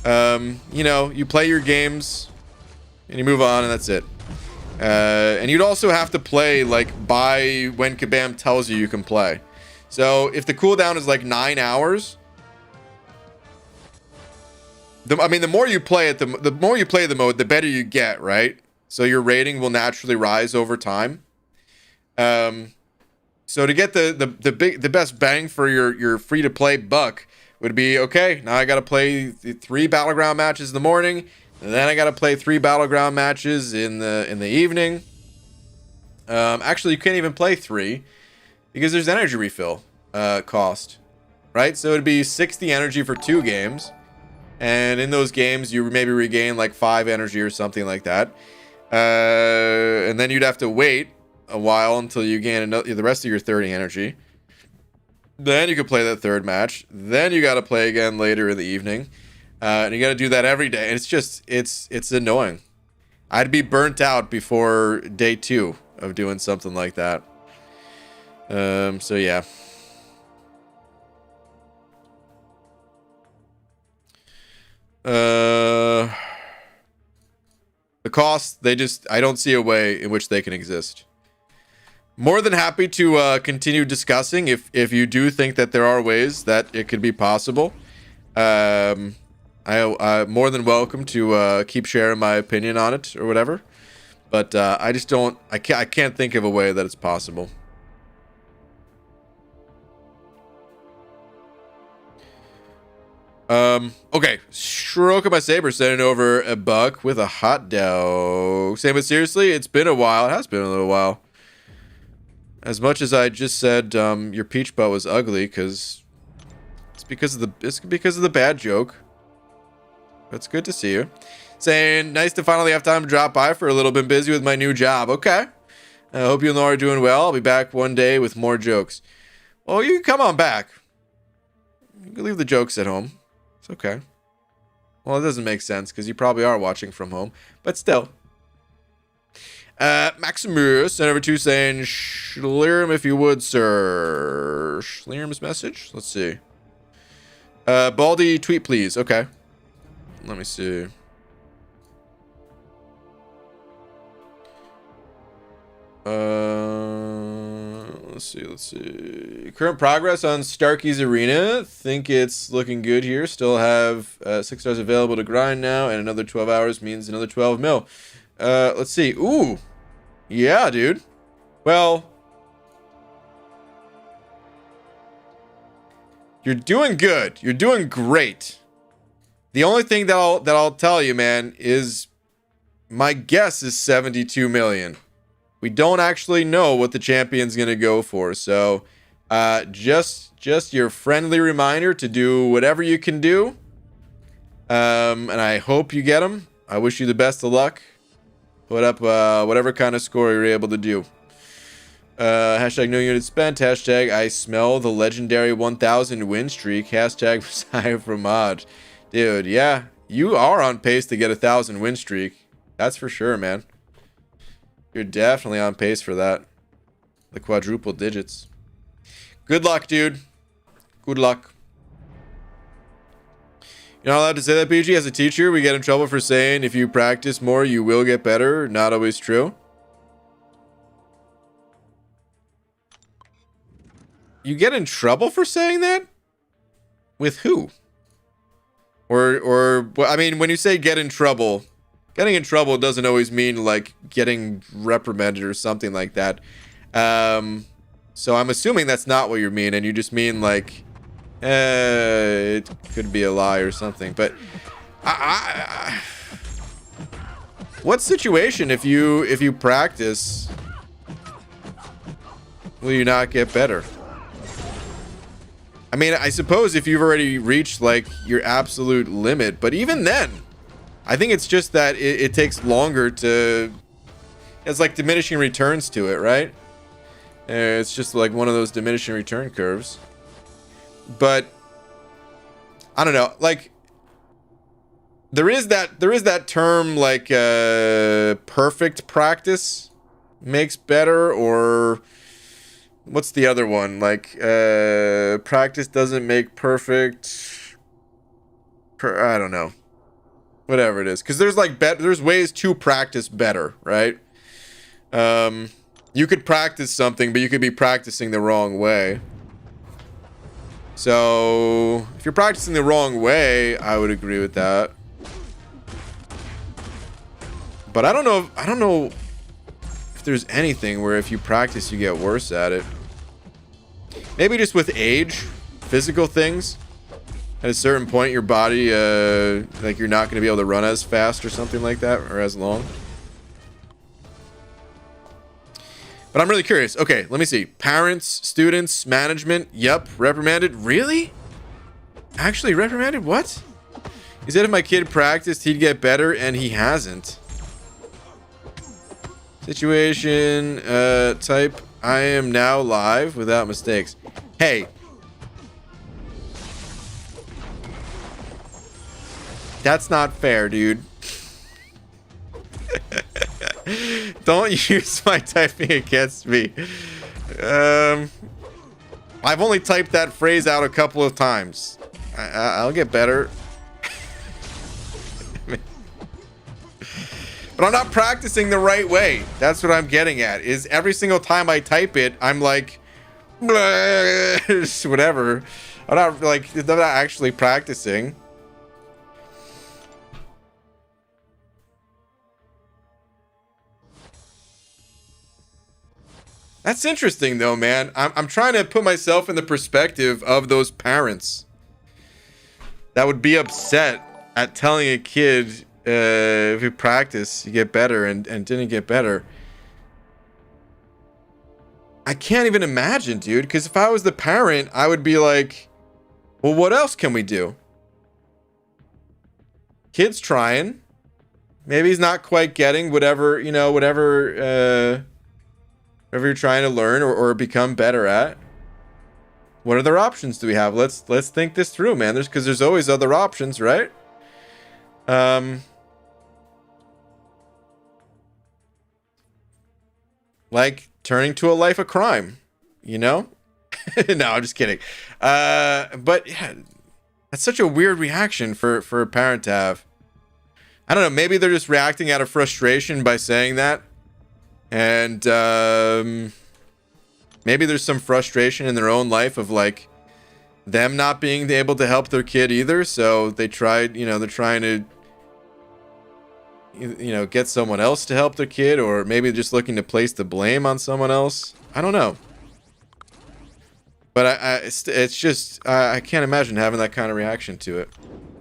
A: You know, you play your games and you move on, and that's it. And you'd also have to play like by when Kabam tells you can play. So if the cooldown is like 9 hours, the more you play it, the more you play the mode, the better you get, right? So your rating will naturally rise over time. So to get the best bang for your free to play buck would be, okay, now I got to play 3 battleground matches in the morning, and then I got to play 3 battleground matches in the evening. Actually, you can't even play 3 because there's energy refill cost, right? So it'd be 60 energy for 2 games. And in those games, you maybe regain like 5 energy or something like that. And then you'd have to wait a while until you gain the rest of your 30 energy. Then you could play that 3rd match. Then you got to play again later in the evening. And you got to do that every day. And it's just, it's annoying. I'd be burnt out before day 2 of doing something like that. So yeah. The cost, I don't see a way in which they can exist. More than happy to continue discussing if you do think that there are ways that it could be possible. I'm more than welcome to keep sharing my opinion on it or whatever. But I just don't, I can't think of a way that it's possible. Okay. Shroka my Saber sending over a buck with a hot dog. Saying, but seriously, it's been a while. It has been a little while. As much as I just said your peach butt was ugly, because it's because of the bad joke. It's good to see you. Saying, nice to finally have time to drop by for a little bit. Busy with my new job. Okay. I hope you and Laura are doing well. I'll be back one day with more jokes. Well, you can come on back. You can leave the jokes at home. It's okay. Well, it doesn't make sense because you probably are watching from home, but still. Maximus sent over 2 saying, Schlirim if you would, sir. Schlirim's message? Let's see. Baldy, tweet please. Okay. Let me see. Let's see. Current progress on Starkey's Arena. Think it's looking good here. Still have 6 hours available to grind now, and another 12 hours means another 12 mil. Let's see. Ooh. Yeah, dude. Well, you're doing good. You're doing great. The only thing that I'll tell you, man, is my guess is 72 million. We don't actually know what the champion's gonna go for, so just your friendly reminder to do whatever you can do. And I hope you get them. I wish you the best of luck. Put up whatever kind of score you're able to do. Hashtag no units spent. Hashtag I smell the legendary 1000 win streak. Hashtag Messiah from Mod. Dude, yeah, you are on pace to get 1000 win streak. That's for sure, man. You're definitely on pace for that. The quadruple digits. Good luck, dude. Good luck. You're not allowed to say that, PG. As a teacher, we get in trouble for saying if you practice more, you will get better. Not always true. You get in trouble for saying that? With who? Or I mean, when you say get in trouble, getting in trouble doesn't always mean like getting reprimanded or something like that. So I'm assuming that's not what you mean, and you just mean like it could be a lie or something. But what situation if you practice will you not get better? I mean, I suppose if you've already reached like your absolute limit, but even then, I think it's just that it takes longer to. It's like diminishing returns to it, right? It's just like one of those diminishing return curves. But I don't know, like there is that term like perfect practice makes better, or what's the other one? Like practice doesn't make perfect. I don't know. Whatever it is, because there's like there's ways to practice better, right? You could practice something, but you could be practicing the wrong way. So if you're practicing the wrong way, I would agree with that. But I don't know if there's anything where if you practice, you get worse at it. Maybe just with age, physical things. At a certain point, your body, like you're not going to be able to run as fast or something like that, or as long. But I'm really curious. Okay, let me see. Parents, students, management. Yep, reprimanded. Really? Actually reprimanded? What? He said if my kid practiced, he'd get better, and he hasn't. Situation, type, I am now live without mistakes. Hey. That's not fair, dude. Don't use my typing against me. I've only typed that phrase out a couple of times. I'll get better. But I'm not practicing the right way. That's what I'm getting at. Is every single time I type it, I'm like, whatever. I'm not actually practicing. That's interesting though, man. I'm trying to put myself in the perspective of those parents that would be upset at telling a kid, if you practice, you get better, and didn't get better. I can't even imagine, dude, because if I was the parent, I would be like, well, what else can we do? Kid's trying. Maybe he's not quite getting whatever you're trying to learn or become better at. What other options do we have? Let's think this through, man. There's always other options, right? Like turning to a life of crime, you know? No, I'm just kidding. But yeah, that's such a weird reaction for a parent to have. I don't know. Maybe they're just reacting out of frustration by saying that. And maybe there's some frustration in their own life of like them not being able to help their kid either. So they're trying to, get someone else to help their kid, or maybe just looking to place the blame on someone else. I don't know. But it's just, I can't imagine having that kind of reaction to it.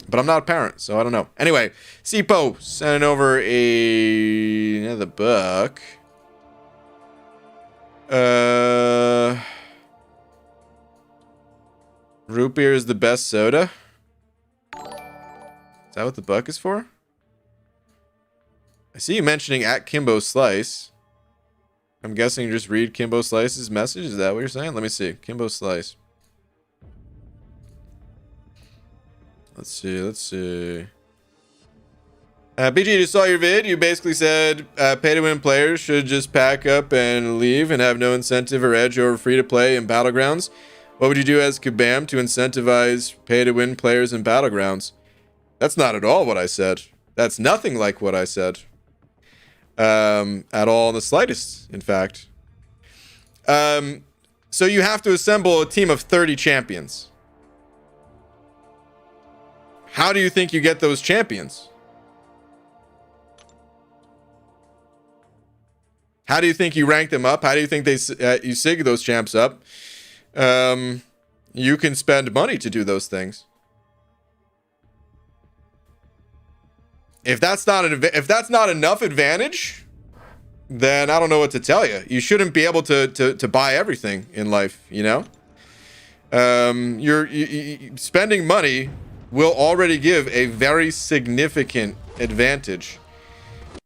A: But I'm not a parent, so I don't know. Anyway, Sipo sending over another book. Root beer is the best soda. Is that what the buck is for? I see you mentioning at Kimbo Slice. I'm guessing you just read Kimbo Slice's message. Is that what you're saying? Let me see. Kimbo Slice. Let's see. BG, just saw your vid. You basically said pay-to-win players should just pack up and leave and have no incentive or edge over free-to-play in Battlegrounds. What would you do as Kabam to incentivize pay-to-win players in Battlegrounds? That's not at all what I said. That's nothing like what I said. At all in the slightest, in fact. So you have to assemble a team of 30 champions. How do you think you get those champions? How do you think you rank them up? How do you think you sig those champs up? You can spend money to do those things. If that's not enough advantage, then I don't know what to tell you. You shouldn't be able to buy everything in life, you know? Spending money will already give a very significant advantage.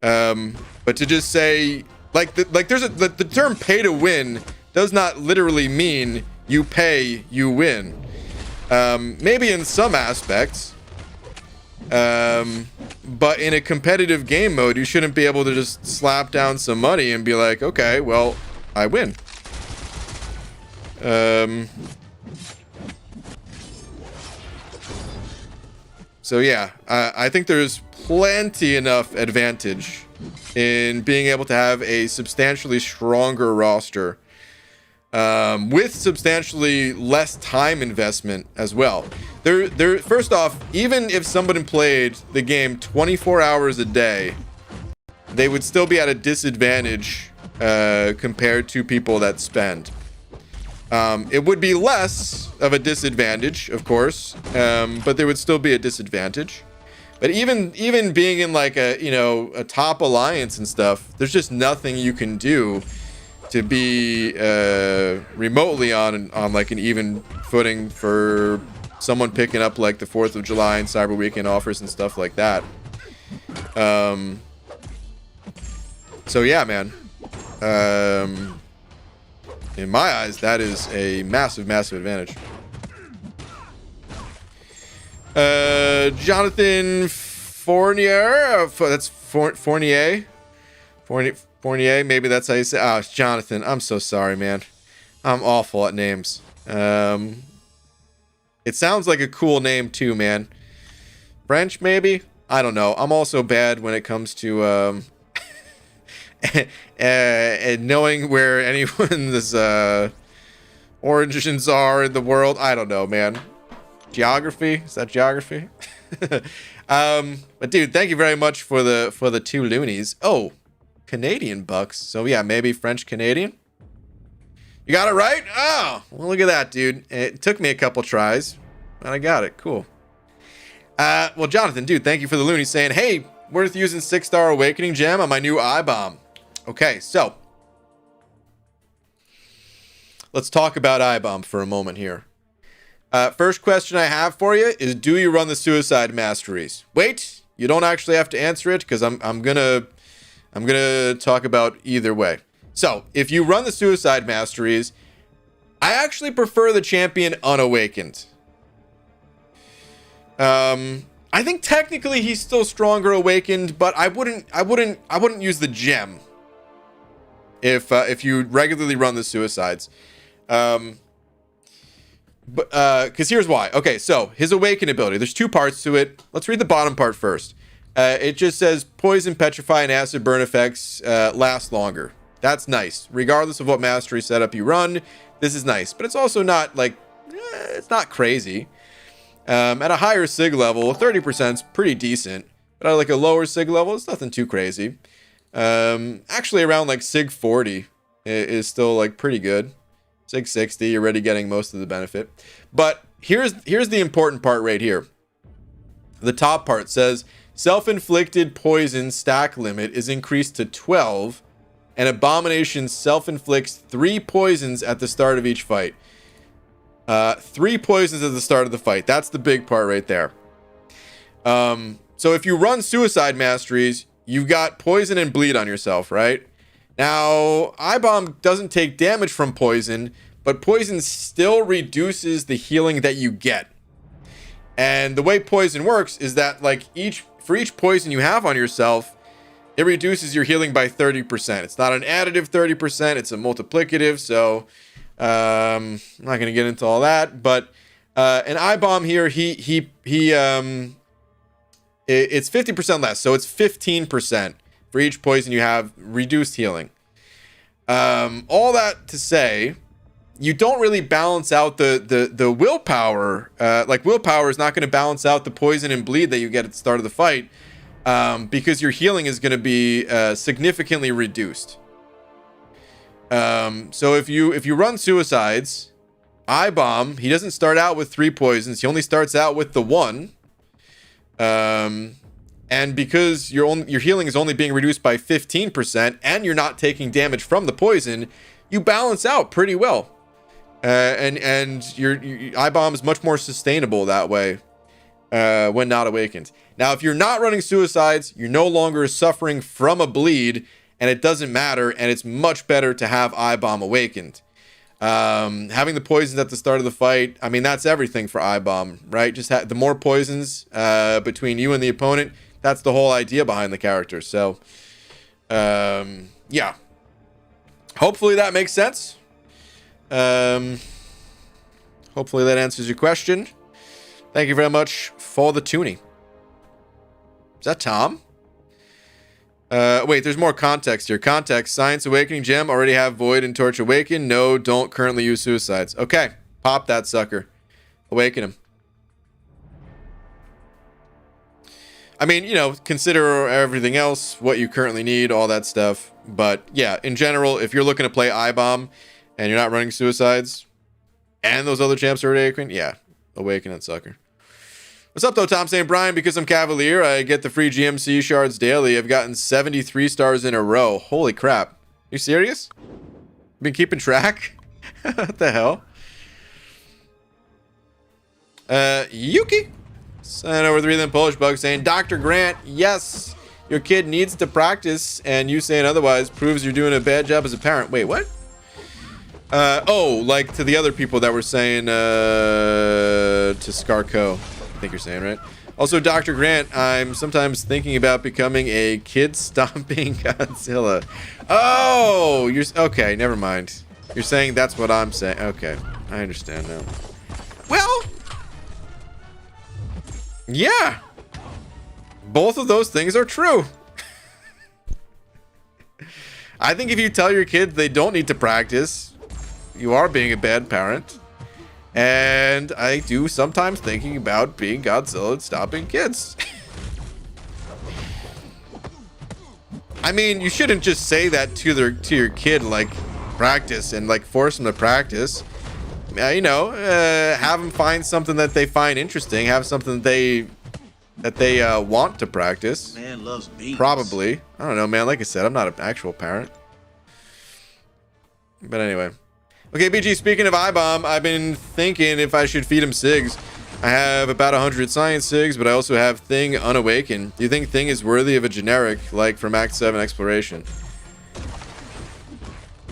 A: But to just say the term pay to win does not literally mean you pay, you win. Maybe in some aspects. But in a competitive game mode, you shouldn't be able to just slap down some money and be like, okay, well, I win. So yeah, I think there's plenty enough advantage in being able to have a substantially stronger roster, with substantially less time investment as well. First off, even if somebody played the game 24 hours a day, they would still be at a disadvantage compared to people that spend. It would be less of a disadvantage, of course, but there would still be a disadvantage. But even being in like a top alliance and stuff, there's just nothing you can do to be remotely on like an even footing for someone picking up like the 4th of July and Cyber Weekend offers and stuff like that. So yeah, man. In my eyes, that is a massive, massive advantage. Jonathan Fournier, that's Fournier. Fournier, maybe that's how you say. Oh, it's Jonathan. I'm so sorry, man. I'm awful at names. It sounds like a cool name too, man. French, maybe? I don't know. I'm also bad when it comes to and knowing where anyone's origins are in the world. I don't know, man. Geography? Is that geography? But dude, thank you very much for the 2 loonies. Oh, Canadian bucks. So yeah, maybe French Canadian. You got it right? Oh, well, look at that, dude. It took me a couple tries, but I got it. Cool. Well, Jonathan, dude, thank you for the loony saying, hey, worth using 6-star awakening gem on my new eye bomb. Okay, so let's talk about eye bomb for a moment here. First question I have for you is, do you run the suicide masteries? Wait, you don't actually have to answer it because I'm gonna talk about either way. So if you run the suicide masteries, I actually prefer the champion unawakened. I think technically he's still stronger awakened, but I wouldn't use the gem if you regularly run the suicides. But because here's why. Okay, so his awaken ability, there's 2 parts to it. Let's read the bottom part first. It just says poison, petrify, and acid burn effects last longer. That's nice. Regardless of what mastery setup you run, this is nice. But it's also not like, it's not crazy. At a higher sig level, 30% is pretty decent. But at like a lower sig level, it's nothing too crazy. Actually around like sig 40 is still like pretty good. Sig 60, you're already getting most of the benefit. But here's the important part right here. The top part says, self-inflicted poison stack limit is increased to 12, and Abomination self-inflicts 3 poisons at the start of each fight. 3 poisons at the start of the fight. That's the big part right there. So if you run suicide masteries, you've got poison and bleed on yourself, right? Now, eye bomb doesn't take damage from poison, but poison still reduces the healing that you get. And the way poison works is that like for each poison you have on yourself, it reduces your healing by 30%. It's not an additive 30%, it's a multiplicative. So I'm not going to get into all that, but an eye bomb here, it's 50% less, so it's 15% for each poison you have, reduced healing. All that to say, you don't really balance out the willpower. Like willpower is not going to balance out the poison and bleed that you get at the start of the fight, because your healing is going to be significantly reduced. So if you run suicides, eye bomb, he doesn't start out with 3 poisons. He only starts out with the 1. And because your healing is only being reduced by 15%, and you're not taking damage from the poison, you balance out pretty well. And your eye bomb is much more sustainable that way when not awakened. Now, if you're not running suicides, you're no longer suffering from a bleed, and it doesn't matter, and it's much better to have eye bomb awakened. Having the poisons at the start of the fight, I mean, that's everything for eye bomb, right? Just the more poisons between you and the opponent, that's the whole idea behind the character. So, yeah. Hopefully that makes sense. Hopefully that answers your question. Thank you very much for the tuning. Is that Tom? Wait, there's more context here. Context, Science Awakening Gem, already have Void and Torch Awaken. No, don't currently use Suicides. Okay, pop that sucker. Awaken him. I mean, you know, consider everything else, what you currently need, all that stuff. But yeah, in general, if you're looking to play eye bomb and you're not running Suicides and those other champs are already awakened, yeah, awaken that sucker. What's up, though, Tom saying, Brian, because I'm Cavalier, I get the free GMC shards daily. I've gotten 73 stars in a row. Holy crap. You serious? Been keeping track? What the hell? Yuki. Sent over 3 of them Polish bugs saying, Dr. Grant, yes, your kid needs to practice, and you saying otherwise proves you're doing a bad job as a parent. Wait, what? Oh, like to the other people that were saying to Scarco. I think you're saying, right? Also, Dr. Grant, I'm sometimes thinking about becoming a kid stomping Godzilla. Oh, you're okay. Never mind. You're saying that's what I'm saying. Okay, I understand now. Well, yeah, both of those things are true. I think if you tell your kids they don't need to practice, you are being a bad parent. And I do sometimes thinking about being Godzilla and stopping kids. I mean, you shouldn't just say that to your kid, like, practice and like force them to practice. You know, have them find something that they find interesting, have something that they want to practice.
B: Man loves beans. Probably.
A: I don't know, man. Like I said, I'm not an actual parent. But anyway. Okay, BG, speaking of iBomb, I've been thinking if I should feed him SIGs. I have about 100 science SIGs, but I also have Thing Unawakened. Do you think Thing is worthy of a generic, like from Act 7 Exploration?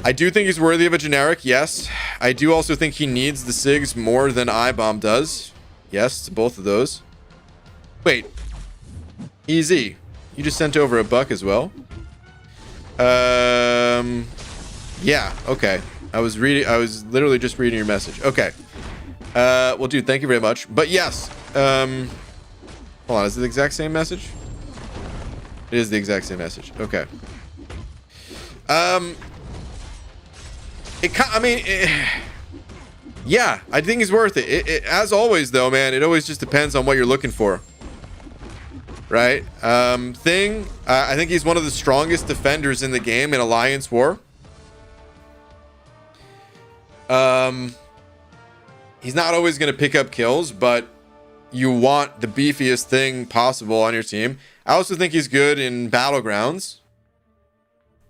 A: I do think he's worthy of a generic, yes. I do also think he needs the SIGs more than iBomb does. Yes, to both of those. Wait. Easy. You just sent over a buck as well? Yeah, okay. I was literally just reading your message. Okay. Well, dude, thank you very much. But yes, hold on, is it the exact same message? It is the exact same message. Okay. Yeah, I think it's worth it. As always, though, man, it always just depends on what you're looking for. Right? Thing, I think he's one of the strongest defenders in the game in Alliance War. He's not always going to pick up kills, but you want the beefiest thing possible on your team. I also think he's good in Battlegrounds.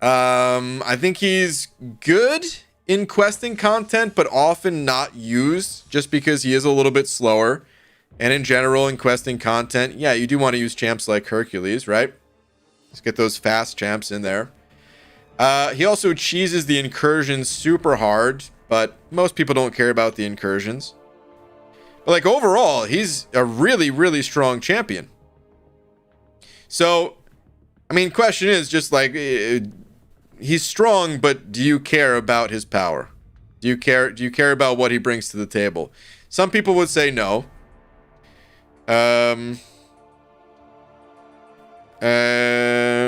A: I think he's good in questing content, but often not used just because he is a little bit slower. And in general, in questing content, yeah, you do want to use champs like Hercules, right? Let's get those fast champs in there. He also cheeses the incursions super hard, but most people don't care about the incursions. But like overall, he's a really, really strong champion. So, I mean, question is just like, he's strong, but do you care about his power? Do you care about what he brings to the table? Some people would say no. And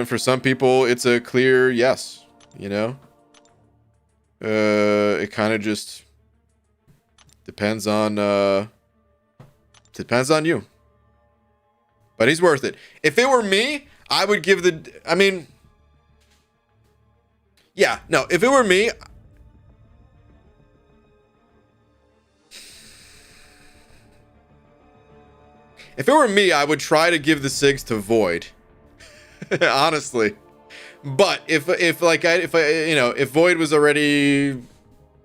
A: for some people, it's a clear yes, you know? It kind of just depends on you. But he's worth it. If it were me, I would give if it were me, I would try to give the SIGs to Void. Honestly. But if Void was already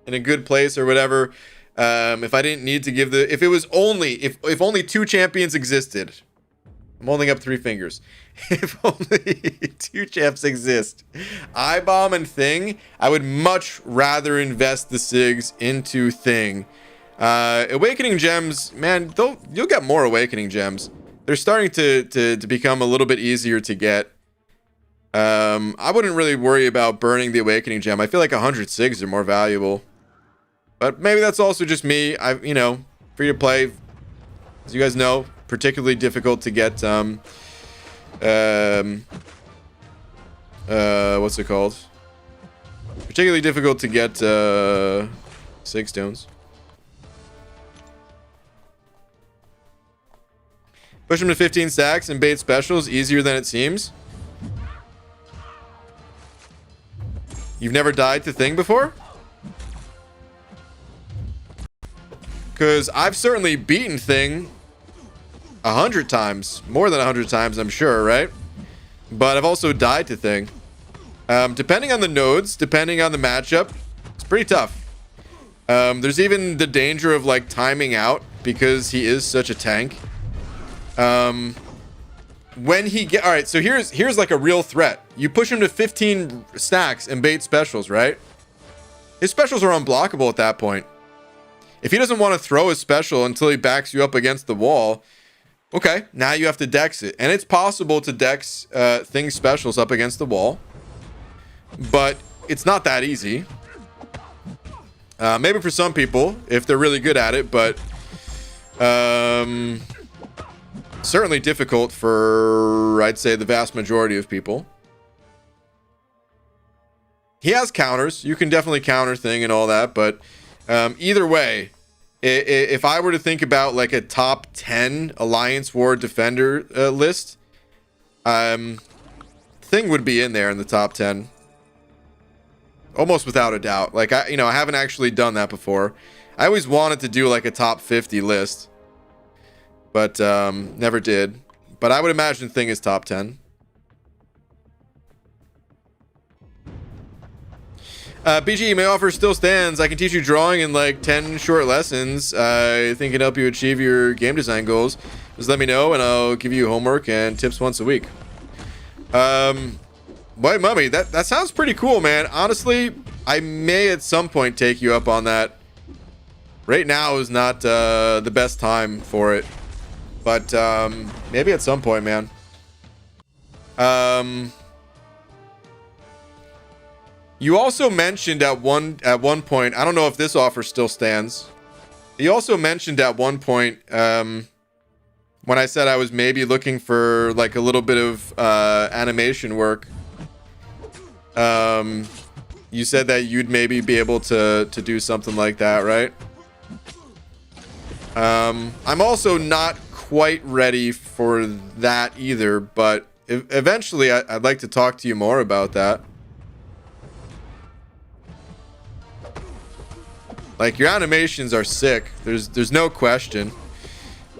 A: in a good place or whatever, if I didn't need to give if only two champions existed, I'm holding up 3 fingers. If only 2 champs exist, iBomb and Thing, I would much rather invest the SIGs into Thing. Awakening gems, man, you'll get more awakening gems. They're starting to become a little bit easier to get. I wouldn't really worry about burning the awakening gem. I feel like 100 SIGs are more valuable. But maybe that's also just me. Free to play, as you guys know, particularly difficult to get what's it called? Particularly difficult to get SIG stones. Push him to 15 stacks and bait specials easier than it seems. You've never died to Thing before? Because I've certainly beaten Thing 100 times. More than 100 times, I'm sure, right? But I've also died to Thing. Depending on the nodes, depending on the matchup, it's pretty tough. There's even the danger of like timing out because he is such a tank. Alright, so here's like a real threat. You push him to 15 stacks and bait specials, right? His specials are unblockable at that point. If he doesn't want to throw his special until he backs you up against the wall, Okay, now you have to dex it. And it's possible to dex things specials up against the wall. But it's not that easy. Maybe for some people, if they're really good at it, but certainly difficult for, I'd say, the vast majority of people. He has counters. You can definitely counter thing and all that, but either way, if I were to think about like a top 10 Alliance War Defender list, thing would be in there in the top 10. Almost without a doubt. Like, I haven't actually done that before. I always wanted to do like a top 50 list, but never did. But I would imagine thing is top 10. BG, my offer still stands. I can teach you drawing in like 10 short lessons. I think it'd help you achieve your game design goals. Just let me know and I'll give you homework and tips once a week. White Mummy, that sounds pretty cool, man. Honestly, I may at some point take you up on that. Right now is not the best time for it. But maybe at some point, man. You also mentioned at one point, I don't know if this offer still stands. You also mentioned at one point, when I said I was maybe looking for like a little bit of animation work. You said that you'd maybe be able to do something like that, right? I'm also not quite ready for that either, but eventually I'd like to talk to you more about that. Like, your animations are sick. There's no question.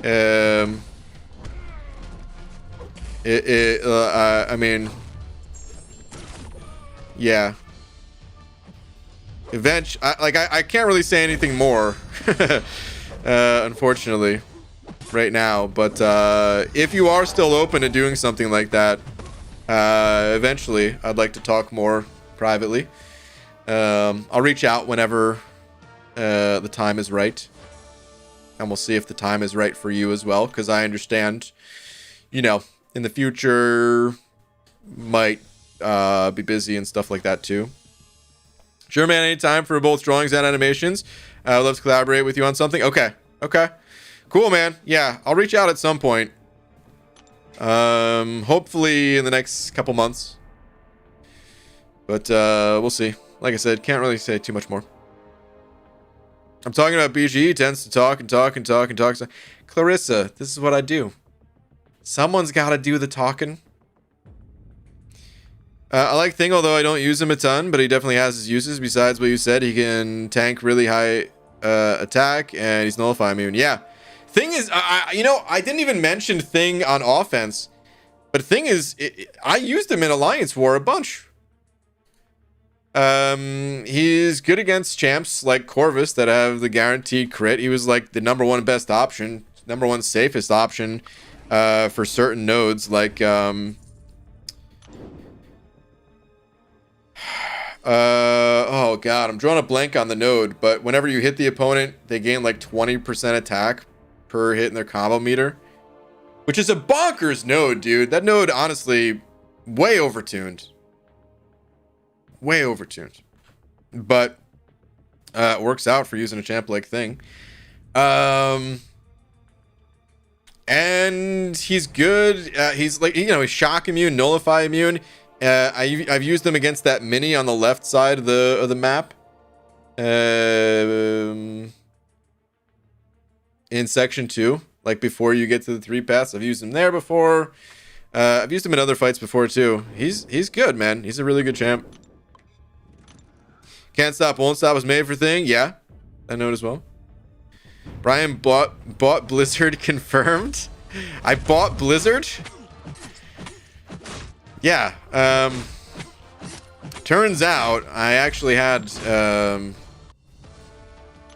A: I mean, yeah. I can't really say anything more, unfortunately, right now. But if you are still open to doing something like that, eventually, I'd like to talk more privately. I'll reach out whenever the time is right, and we'll see if the time is right for you as well, because I understand, in the future might be busy and stuff like that too. Sure, man, anytime for both drawings and animations. I'd love to collaborate with you on something. Okay, cool, man. Yeah, I'll reach out at some point, hopefully in the next couple months, but we'll see. Like I said, can't really say too much more. I'm talking about BG. He tends to talk and talk and talk and talk. Clarissa, this is what I do. Someone's got to do the talking. I like Thing, although I don't use him a ton, but he definitely has his uses. Besides what you said, he can tank really high attack, and he's nullify immune. Yeah. Thing is, I didn't even mention Thing on offense, but Thing is, I used him in Alliance War a bunch. He's good against champs like Corvus that have the guaranteed crit. He was like the #1 best option, #1 safest option for certain nodes, like oh god, I'm drawing a blank on the node, but whenever you hit the opponent, they gain like 20% attack per hit in their combo meter, which is a bonkers node, dude. That node, honestly, way overtuned. Way overtuned, but it works out for using a champ like Thing. And he's good. He's like, he's shock immune, nullify immune. I've used him against that mini on the left side of the map. In section 2, like before you get to the 3 paths. I've used him there before. I've used him in other fights before too. He's good, man. He's a really good champ. Can't Stop, Won't Stop was made for Thing. Yeah, I know it as well. Brian bought Blizzard confirmed. I bought Blizzard. Yeah. Turns out I actually had.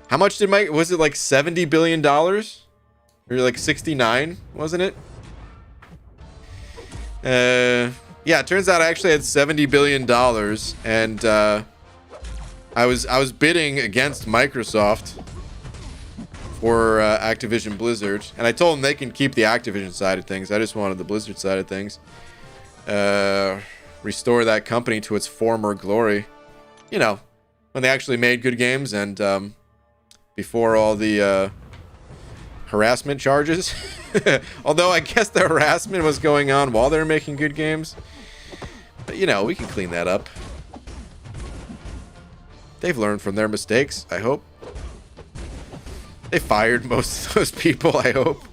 A: How much did was it like $70 billion? Or like 69, wasn't it? Yeah, it turns out I actually had $70 billion, and I was bidding against Microsoft or Activision Blizzard. And I told them they can keep the Activision side of things. I just wanted the Blizzard side of things. Restore that company to its former glory. You know, when they actually made good games and before all the harassment charges. Although I guess the harassment was going on while they were making good games. But, you know, we can clean that up. They've learned from their mistakes, I hope. They fired most of those people, I hope.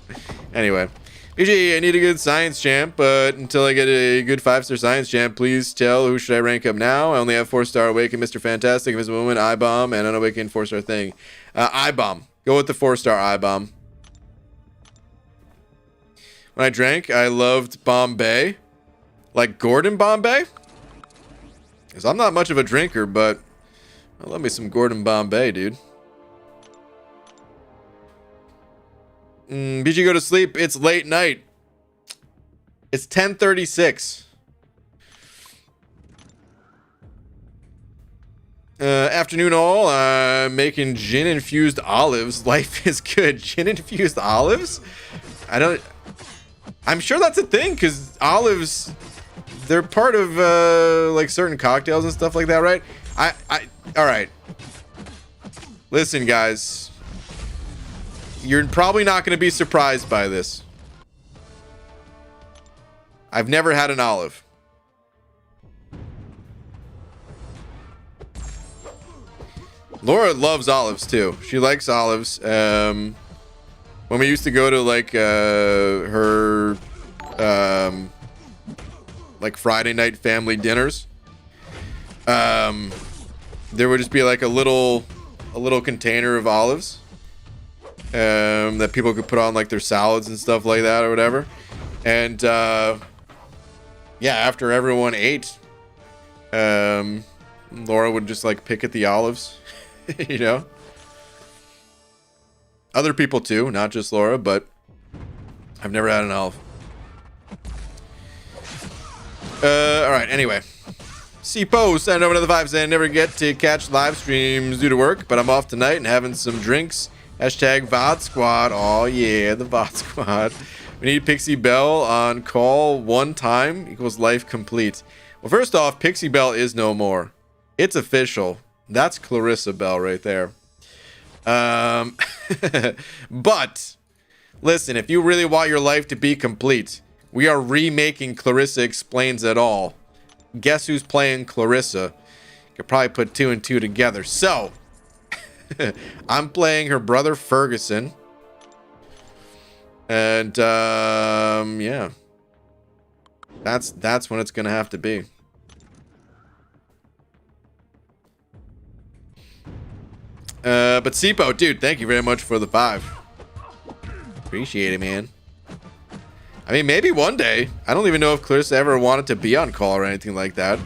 A: Anyway. BG, I need a good science champ, but until I get a good 5-star science champ, please tell who should I rank up now. I only have 4-star Awaken, Mr. Fantastic, Invisible Woman, I-Bomb, and Unawakened 4-star thing. I-Bomb. Go with the 4-star I-Bomb. When I drank, I loved Bombay. Like Gordon Bombay? Because I'm not much of a drinker, but I love me some Gordon Bombay, dude. BG, go to sleep. It's late night. It's 10:36. Afternoon all. Making gin-infused olives. Life is good. Gin-infused olives? I'm sure that's a thing, because olives, they're part of, like, certain cocktails and stuff like that, right? All right. Listen, guys. You're probably not going to be surprised by this. I've never had an olive. Laura loves olives too. She likes olives. When we used to go to like her like Friday night family dinners, there would just be like a little container of olives. That people could put on like their salads and stuff like that or whatever. And yeah, after everyone ate, Laura would just like pick at the olives. You know, other people too, not just Laura, but I've never had an olive. All right, anyway, C-Po send over another 5 saying never get to catch live streams due to work, but I'm off tonight and having some drinks. Hashtag VOD Squad. Oh yeah, the VOD Squad. We need Pixie Belle on call one time equals life complete. Well, first off, Pixie Belle is no more. It's official. That's Clarissa Bell right there. But listen, if you really want your life to be complete, we are remaking Clarissa Explains It All. Guess who's playing Clarissa? Could probably put 2 and 2 together. So I'm playing her brother Ferguson. And yeah. That's when it's gonna have to be. But C-Po, dude, thank you very much for the 5. Appreciate it, man. I mean, maybe one day. I don't even know if Clarissa ever wanted to be on call or anything like that.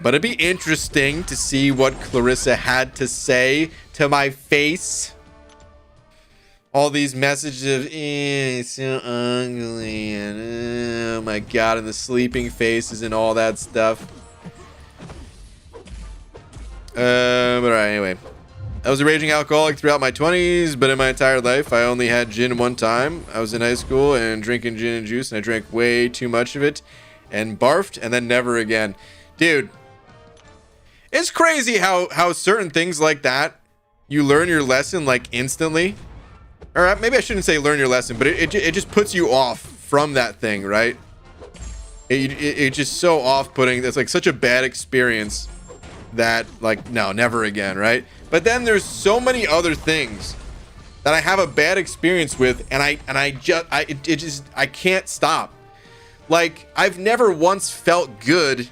A: But it'd be interesting to see what Clarissa had to say to my face. All these messages of, it's so ugly, and oh my god, and the sleeping faces and all that stuff. But alright, anyway. I was a raging alcoholic throughout my 20s, but in my entire life, I only had gin one time. I was in high school and drinking gin and juice, and I drank way too much of it and barfed, and then never again. Dude, it's crazy how certain things like that, you learn your lesson, like, instantly. Or maybe I shouldn't say learn your lesson, but it just puts you off from that thing, right? It's just so off-putting. That's, like, such a bad experience that, like, no, never again, right? But then there's so many other things that I have a bad experience with, and I can't stop. Like, I've never once felt good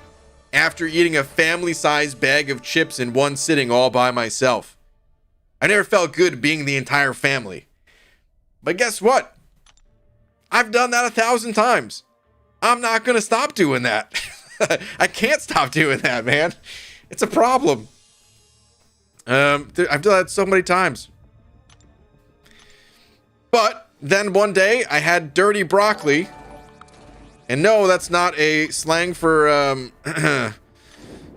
A: after eating a family-sized bag of chips in one sitting all by myself. I never felt good being the entire family. But guess what? I've done that 1,000 times. I'm not gonna stop doing that. I can't stop doing that, man. It's a problem. I've done that so many times. But then one day I had dirty broccoli. And no, that's not a slang for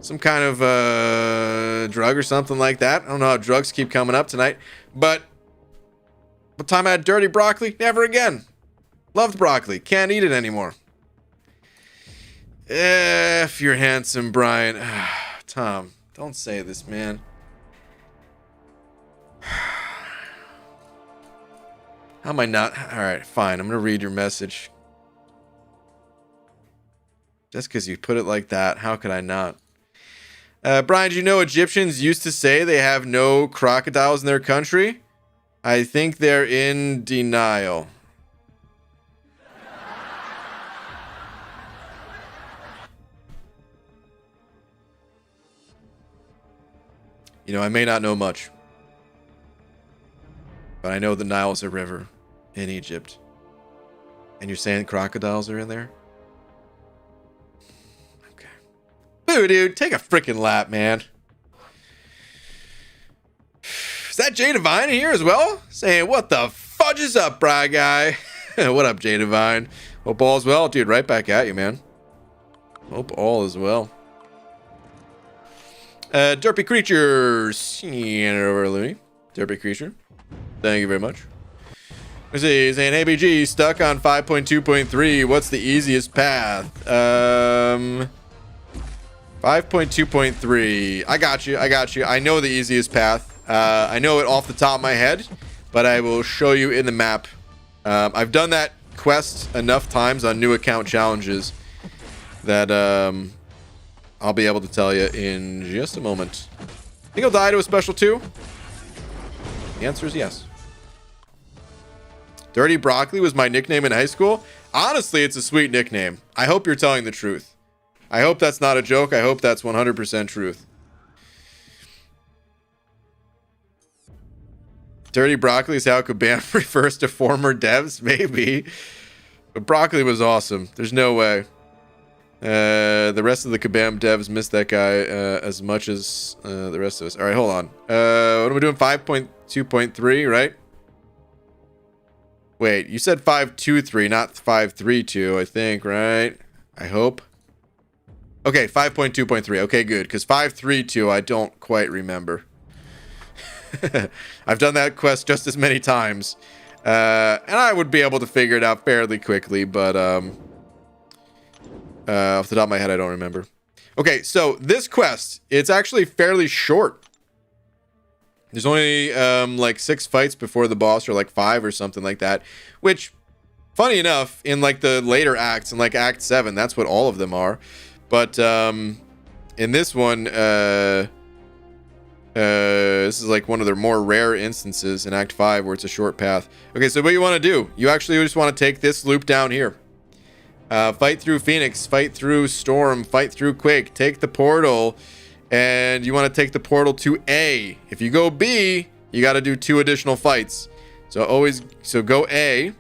A: some kind of drug or something like that. I don't know how drugs keep coming up tonight. But What time I had dirty broccoli? Never again. Loved broccoli. Can't eat it anymore. If you're handsome, Brian. Tom, don't say this, man. How am I not? All right, fine. I'm going to read your message. Just because you put it like that, how could I not? Brian, do you know Egyptians used to say they have no crocodiles in their country? I think they're in denial. You know, I may not know much, but I know the Nile is a river in Egypt. And you're saying crocodiles are in there? Okay. Boo, dude, take a freaking lap, man. Is that Jay Divine here as well? Saying, what the fudge is up, Bry Guy? What up, Jay Divine? Hope all is well. Dude, right back at you, man. Hope all is well. Derpy Creature. Send it over, Looney. Derpy Creature. Thank you very much. Let's see. Saying, hey, BG, stuck on 5.2.3. What's the easiest path? 5.2.3. I got you. I know the easiest path. I know it off the top of my head, but I will show you in the map. I've done that quest enough times on new account challenges that I'll be able to tell you in just a moment. Think I'll die to a special 2? The answer is yes. Dirty Broccoli was my nickname in high school. Honestly, it's a sweet nickname. I hope you're telling the truth. I hope that's not a joke. I hope that's 100% truth. Dirty Broccoli is how Kabam refers to former devs? Maybe. But Broccoli was awesome. There's no way. The rest of the Kabam devs missed that guy as much as the rest of us. All right, hold on. What are we doing? 5.2.3, right? Wait, you said 5.2.3, not 5.3.2, I think, right? I hope. Okay, 5.2.3. Okay, good. Because 5.3.2, I don't quite remember. I've done that quest just as many times. And I would be able to figure it out fairly quickly, but off the top of my head, I don't remember. Okay, so this quest, it's actually fairly short. There's only like 6 fights before the boss, or like 5 or something like that. Which, funny enough, in like the later acts, in like Act 7, that's what all of them are. But in this one, this is like one of their more rare instances in Act 5 where it's a short path. Okay, so what you want to do, you actually just want to take this loop down here. Fight through Phoenix, fight through Storm, fight through Quake, take the portal, and you want to take the portal to A. If you go B, you got to do 2 additional fights. So go A.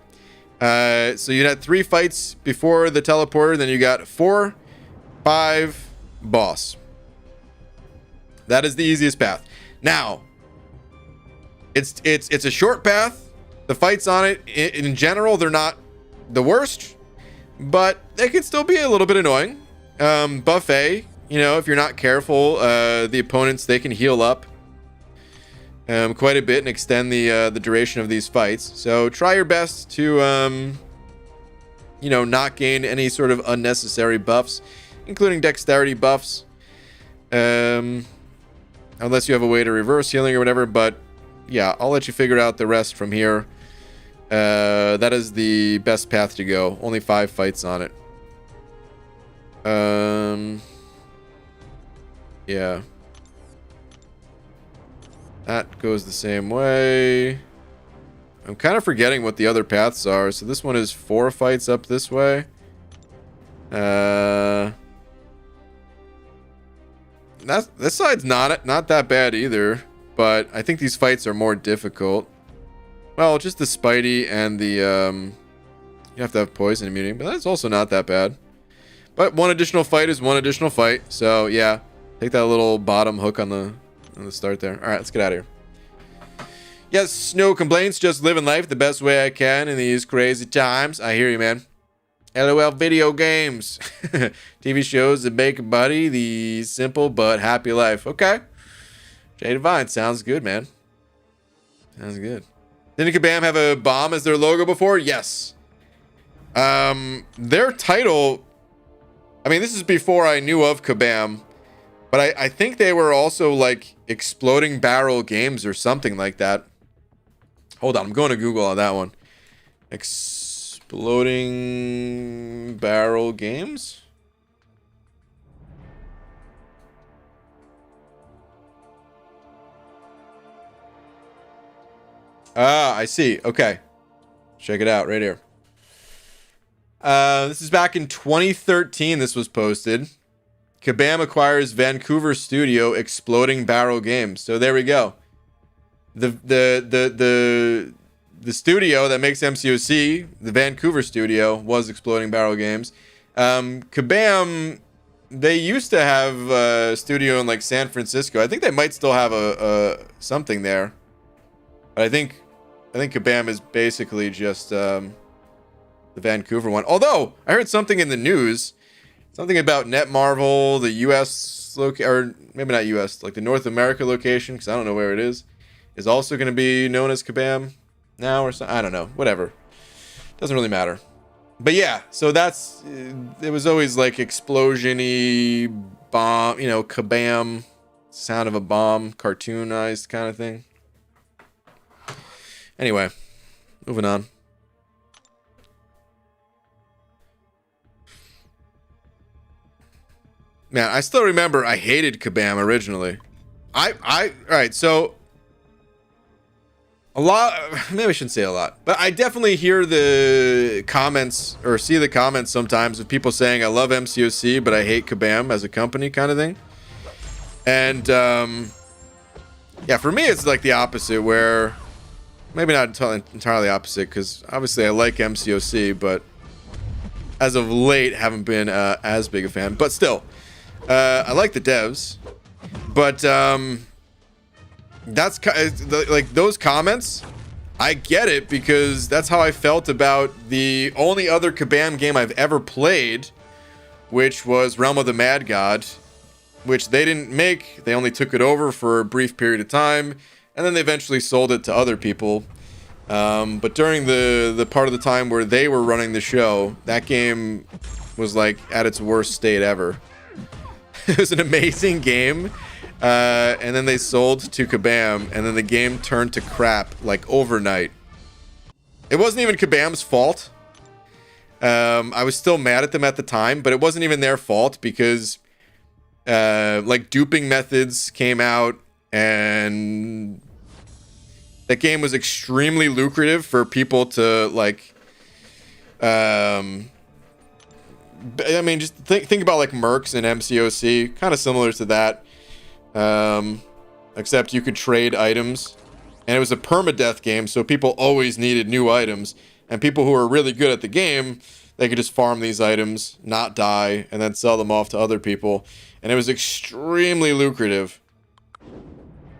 A: So you had 3 fights before the teleporter, then you got 4, 5, boss. That is the easiest path. Now, it's a short path. The fights on it, in general, they're not the worst, but they can still be a little bit annoying. Buffet, you know, if you're not careful, the opponents, they can heal up quite a bit and extend the duration of these fights. So try your best to, you know, not gain any sort of unnecessary buffs, including dexterity buffs. Unless you have a way to reverse healing or whatever, but yeah, I'll let you figure out the rest from here. That is the best path to go. Only 5 fights on it. Yeah. That goes the same way. I'm kind of forgetting what the other paths are. So this one is 4 fights up this way. This side's not that bad either, but I think these fights are more difficult. Well, just the Spidey and the you have to have poison immunity, but that's also not that bad. But 1 additional fight is 1 additional fight, so yeah, take that little bottom hook on the start there. All right, let's get out of here. Yes, no complaints, just living life the best way I can in these crazy times. I hear you, man. LOL video games. TV shows that make a buddy the simple but happy life. Okay. Jay Divine, sounds good, man. Sounds good. Didn't Kabam have a bomb as their logo before? Yes. Their title, I mean, this is before I knew of Kabam, but I think they were also like Exploding Barrel Games or something like that. Hold on, I'm going to Google on that one. Exploding Barrel Games? Ah, I see. Okay. Check it out right here. This is back in 2013 this was posted. Kabam acquires Vancouver studio Exploding Barrel Games. So there we go. The studio that makes MCOC, the Vancouver studio, was Exploding Barrel Games. Kabam, they used to have a studio in like San Francisco. I think they might still have a something there. But I think Kabam is basically just the Vancouver one. Although I heard something in the news, something about Netmarble, the U.S. or maybe not U.S., like the North America location, because I don't know where it is also going to be known as Kabam now or something. I don't know. Whatever. Doesn't really matter. But yeah, so that's it was always like explosion-y bomb, you know, Kabam, sound of a bomb, cartoonized kind of thing. Anyway, moving on. Man, I still remember I hated Kabam originally. All right, so a lot, maybe I shouldn't say a lot, but I definitely hear the comments or see the comments sometimes of people saying I love MCOC, but I hate Kabam as a company kind of thing. And yeah, for me, it's like the opposite where maybe not entirely opposite, because obviously I like MCOC, but as of late, haven't been as big a fan. But still, I like the devs. But that's like those comments. I get it, because that's how I felt about the only other Kabam game I've ever played, which was Realm of the Mad God, which they didn't make. They only took it over for a brief period of time, and then they eventually sold it to other people. But during the part of the time where they were running the show, that game was like at its worst state ever. It was an amazing game. And then they sold to Kabam, and then the game turned to crap like overnight. It wasn't even Kabam's fault. I was still mad at them at the time, but it wasn't even their fault, because like duping methods came out, and that game was extremely lucrative for people to like I mean, just think about like Mercs and MCOC, kind of similar to that. Except you could trade items, and it was a permadeath game, so people always needed new items, and people who were really good at the game, they could just farm these items, not die, and then sell them off to other people, and it was extremely lucrative.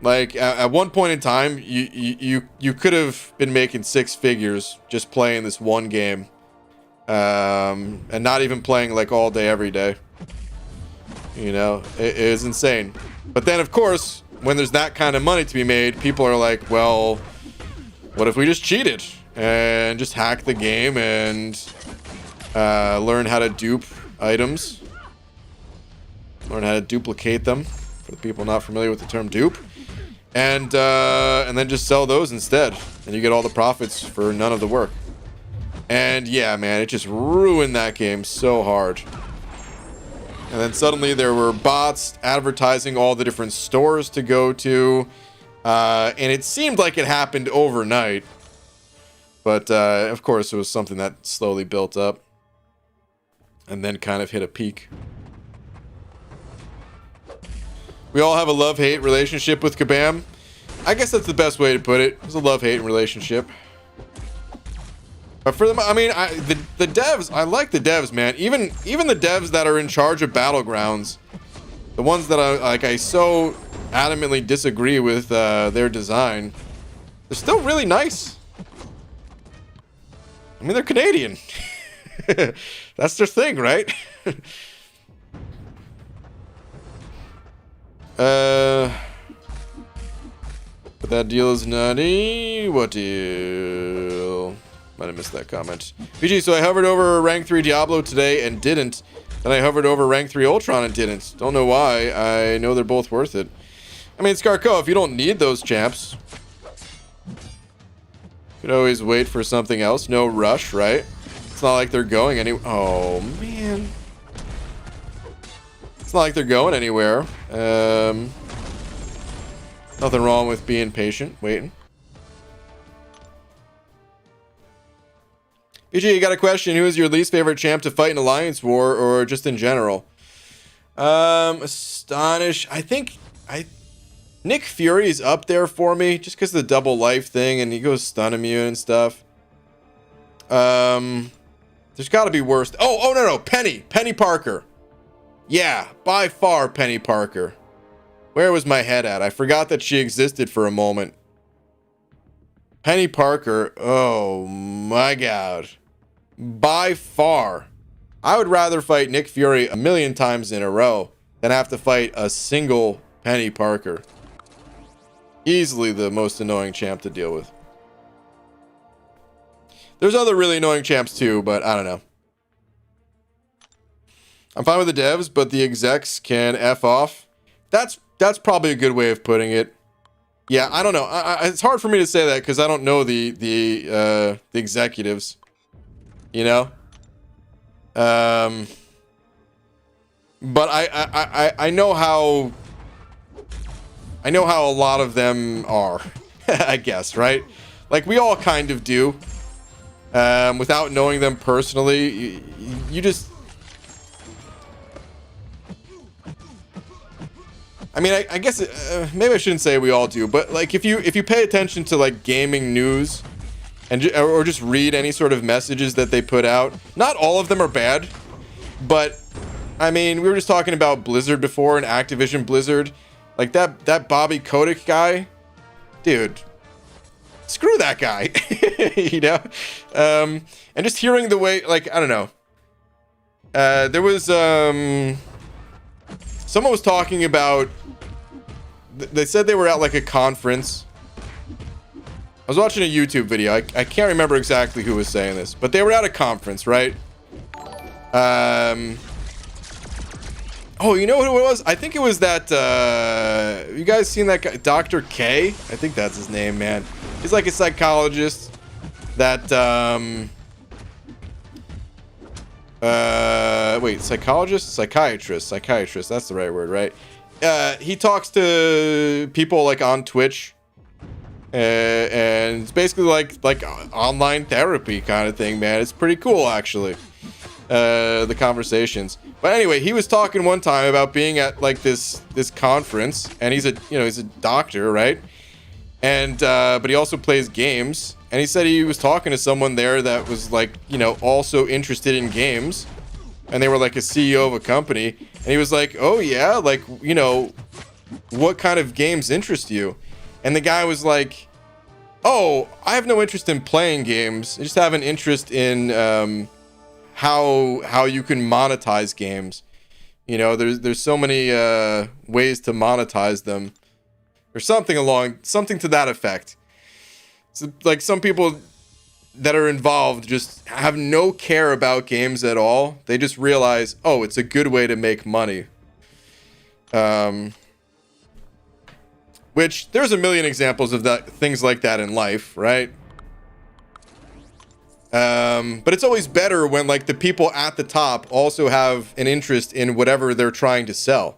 A: Like at one point in time, you could have been making 6 figures just playing this one game, and not even playing like all day every day. You know, it is insane. But then, of course, when there's that kind of money to be made, people are like, well, what if we just cheated and just hack the game and learn how to dupe items, learn how to duplicate them, for the people not familiar with the term dupe, and then just sell those instead, and you get all the profits for none of the work. And yeah, man, it just ruined that game so hard. And then suddenly there were bots advertising all the different stores to go to. And it seemed like it happened overnight. But of course, it was something that slowly built up. And then kind of hit a peak. We all have a love-hate relationship with Kabam. I guess that's the best way to put it. It's a love-hate relationship. But for them, I mean, the devs, I like the devs, man. Even the devs that are in charge of Battlegrounds, the ones that I so adamantly disagree with their design, they're still really nice. I mean, they're Canadian. That's their thing, right? The But that deal is nutty. What deal? Might have missed that comment. PG, so I hovered over rank 3 Diablo today and didn't. Then I hovered over rank 3 Ultron and didn't. Don't know why. I know they're both worth it. I mean, Scarco, if you don't need those champs, you could always wait for something else. No rush, right? It's not like they're going anywhere. Oh, man. It's not like they're going anywhere. Nothing wrong with being patient, waiting. BG, you got a question. Who is your least favorite champ to fight in Alliance War or just in general? Astonish. I think Nick Fury is up there for me just because of the double life thing and he goes stun immune and stuff. There's got to be worse. Oh, no. Penny Parker. Yeah, by far Penny Parker. Where was my head at? I forgot that she existed for a moment. Penny Parker. Oh my god. By far. I would rather fight Nick Fury 1,000,000 times in a row than have to fight a single Penny Parker. Easily the most annoying champ to deal with. There's other really annoying champs too, but I don't know. I'm fine with the devs, but the execs can F off. That's probably a good way of putting it. Yeah, I don't know. It's hard for me to say that because I don't know the executives. You know? But I know how a lot of them are, I guess, right? Like we all kind of do. Without knowing them personally, you just... I mean, I guess maybe I shouldn't say we all do, but like if you pay attention to like gaming news and or just read any sort of messages that they put out, not all of them are bad, but I mean, we were just talking about Blizzard before and Activision Blizzard, like that Bobby Kotick guy, dude, screw that guy, you know, and just hearing the way, like I don't know, there was someone was talking about. They said they were at like a conference. I was watching a YouTube video. I can't remember exactly who was saying this, but they were at a conference, right? Oh, you know what it was? I think it was that. You guys seen that guy, Dr. K? I think that's his name, man. He's like a psychologist that. Wait, psychiatrist. That's the right word, right? He talks to people like on Twitch, and it's basically like online therapy kind of thing, man. It's pretty cool, actually. The conversations. But anyway, he was talking one time about being at like this conference, and he's a doctor, right? And but he also plays games, and he said he was talking to someone there that was like, also interested in games. And they were like a CEO of a company. And he was like, oh yeah, like, what kind of games interest you? And the guy was like, oh, I have no interest in playing games. I just have an interest in how you can monetize games. There's so many ways to monetize them. Or something to that effect. So, like some people that are involved just have no care about games at all. They just realize, oh, it's a good way to make money. Which there's a million examples of that, things like that in life, right? But it's always better when like the people at the top also have an interest in whatever they're trying to sell.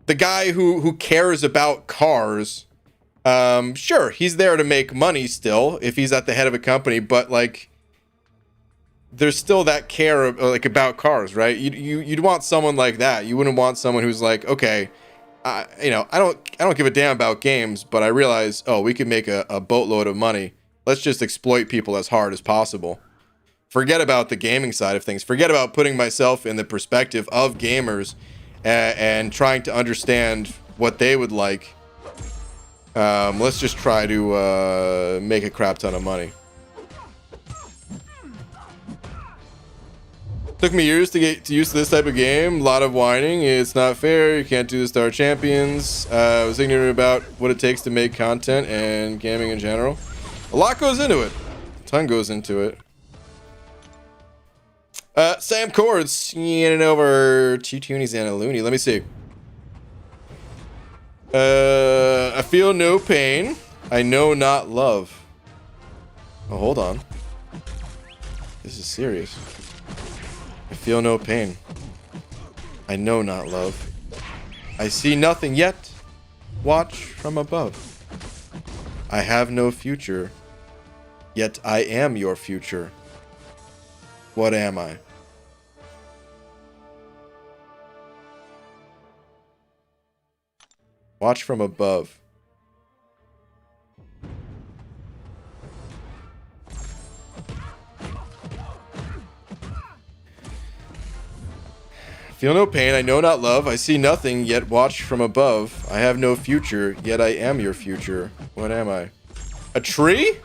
A: The guy who cares about cars, sure, he's there to make money still if he's at the head of a company, but like there's still that care like about cars, right? You'd want someone like that. You wouldn't want someone who's like, okay, I don't give a damn about games, but I realize, oh, we could make a boatload of money. Let's just exploit people as hard as possible. Forget about the gaming side of things. Forget about putting myself in the perspective of gamers and trying to understand what they would like. Let's just try to make a crap ton of money. Took me years to get used to this type of game. A lot of whining. It's not fair. You can't do this to our champions. I was ignorant about what it takes to make content and gaming in general. A lot goes into it. A ton goes into it. Sam Cords, handing over 2 toonies and a loony. Let me see. I feel no pain. I know not love. Oh, hold on. This is serious. I feel no pain. I know not love. I see nothing yet. Watch from above. I have no future. Yet I am your future. What am I? Watch from above. Feel no pain, I know not love. I see nothing, yet watch from above. I have no future, yet I am your future. What am I? A tree?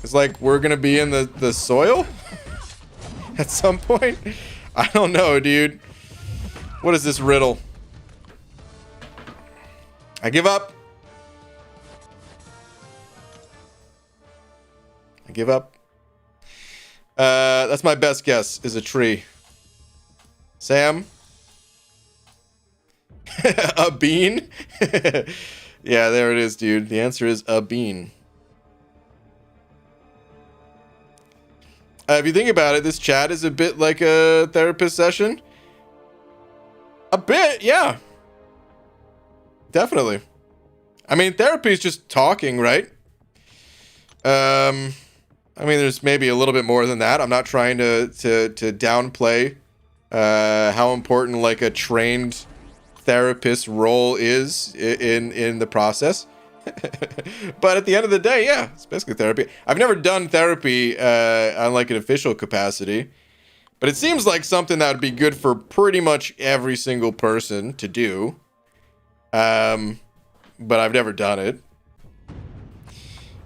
A: It's like we're gonna be in the soil? At some point? I don't know, dude. What is this riddle? I give up. I give up. That's my best guess, is a tree. Sam? A bean? Yeah, there it is, dude. The answer is a bean. If you think about it, this chat is a bit like a therapist session. A bit, yeah. Definitely. I mean, therapy is just talking, right? I mean, there's maybe a little bit more than that. I'm not trying to downplay how important like a trained therapist role is in the process. But at the end of the day, yeah, it's basically therapy. I've never done therapy on like an official capacity, but it seems like something that would be good for pretty much every single person to do. But I've never done it.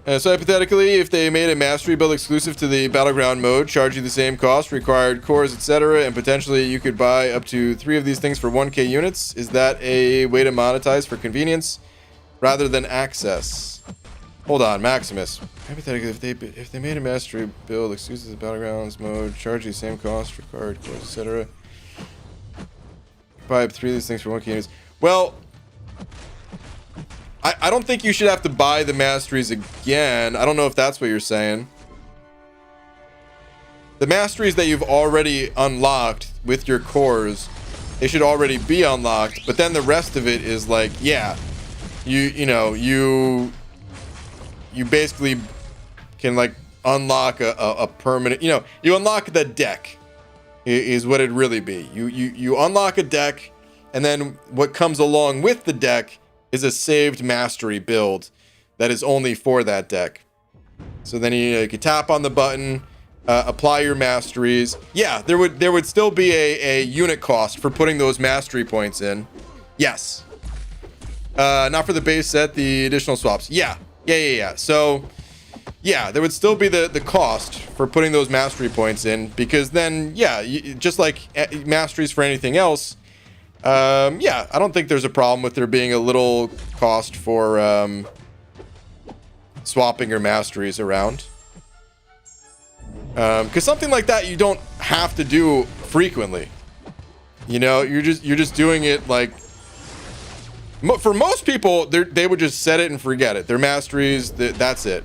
A: So hypothetically, if they made a mastery build exclusive to the battleground mode, charge you the same cost, required cores, etc., and potentially you could buy up to 3 of these things for 1k units, is that a way to monetize for convenience rather than access? Hold on, Maximus. Hypothetically, if they made a mastery build exclusive to the battlegrounds mode, charge you the same cost, required cores, etc., buy up 3 of these things for 1k units. Well, I don't think you should have to buy the masteries again. I don't know if that's what you're saying. The masteries that you've already unlocked with your cores, they should already be unlocked. But then the rest of it is like, yeah, you basically can like unlock a permanent, you unlock the deck is what it'd really be. You unlock a deck, and then what comes along with the deck is a saved mastery build that is only for that deck. So then you can tap on the button, apply your masteries. Yeah, there would still be a unit cost for putting those mastery points in. Yes. Not for the base set, the additional swaps. Yeah. So yeah, there would still be the cost for putting those mastery points in, because then, yeah, just like masteries for anything else, yeah, I don't think there's a problem with there being a little cost for swapping your masteries around. Because something like that you don't have to do frequently. You're just doing it like, for most people, they would just set it and forget it. Their masteries, that's it.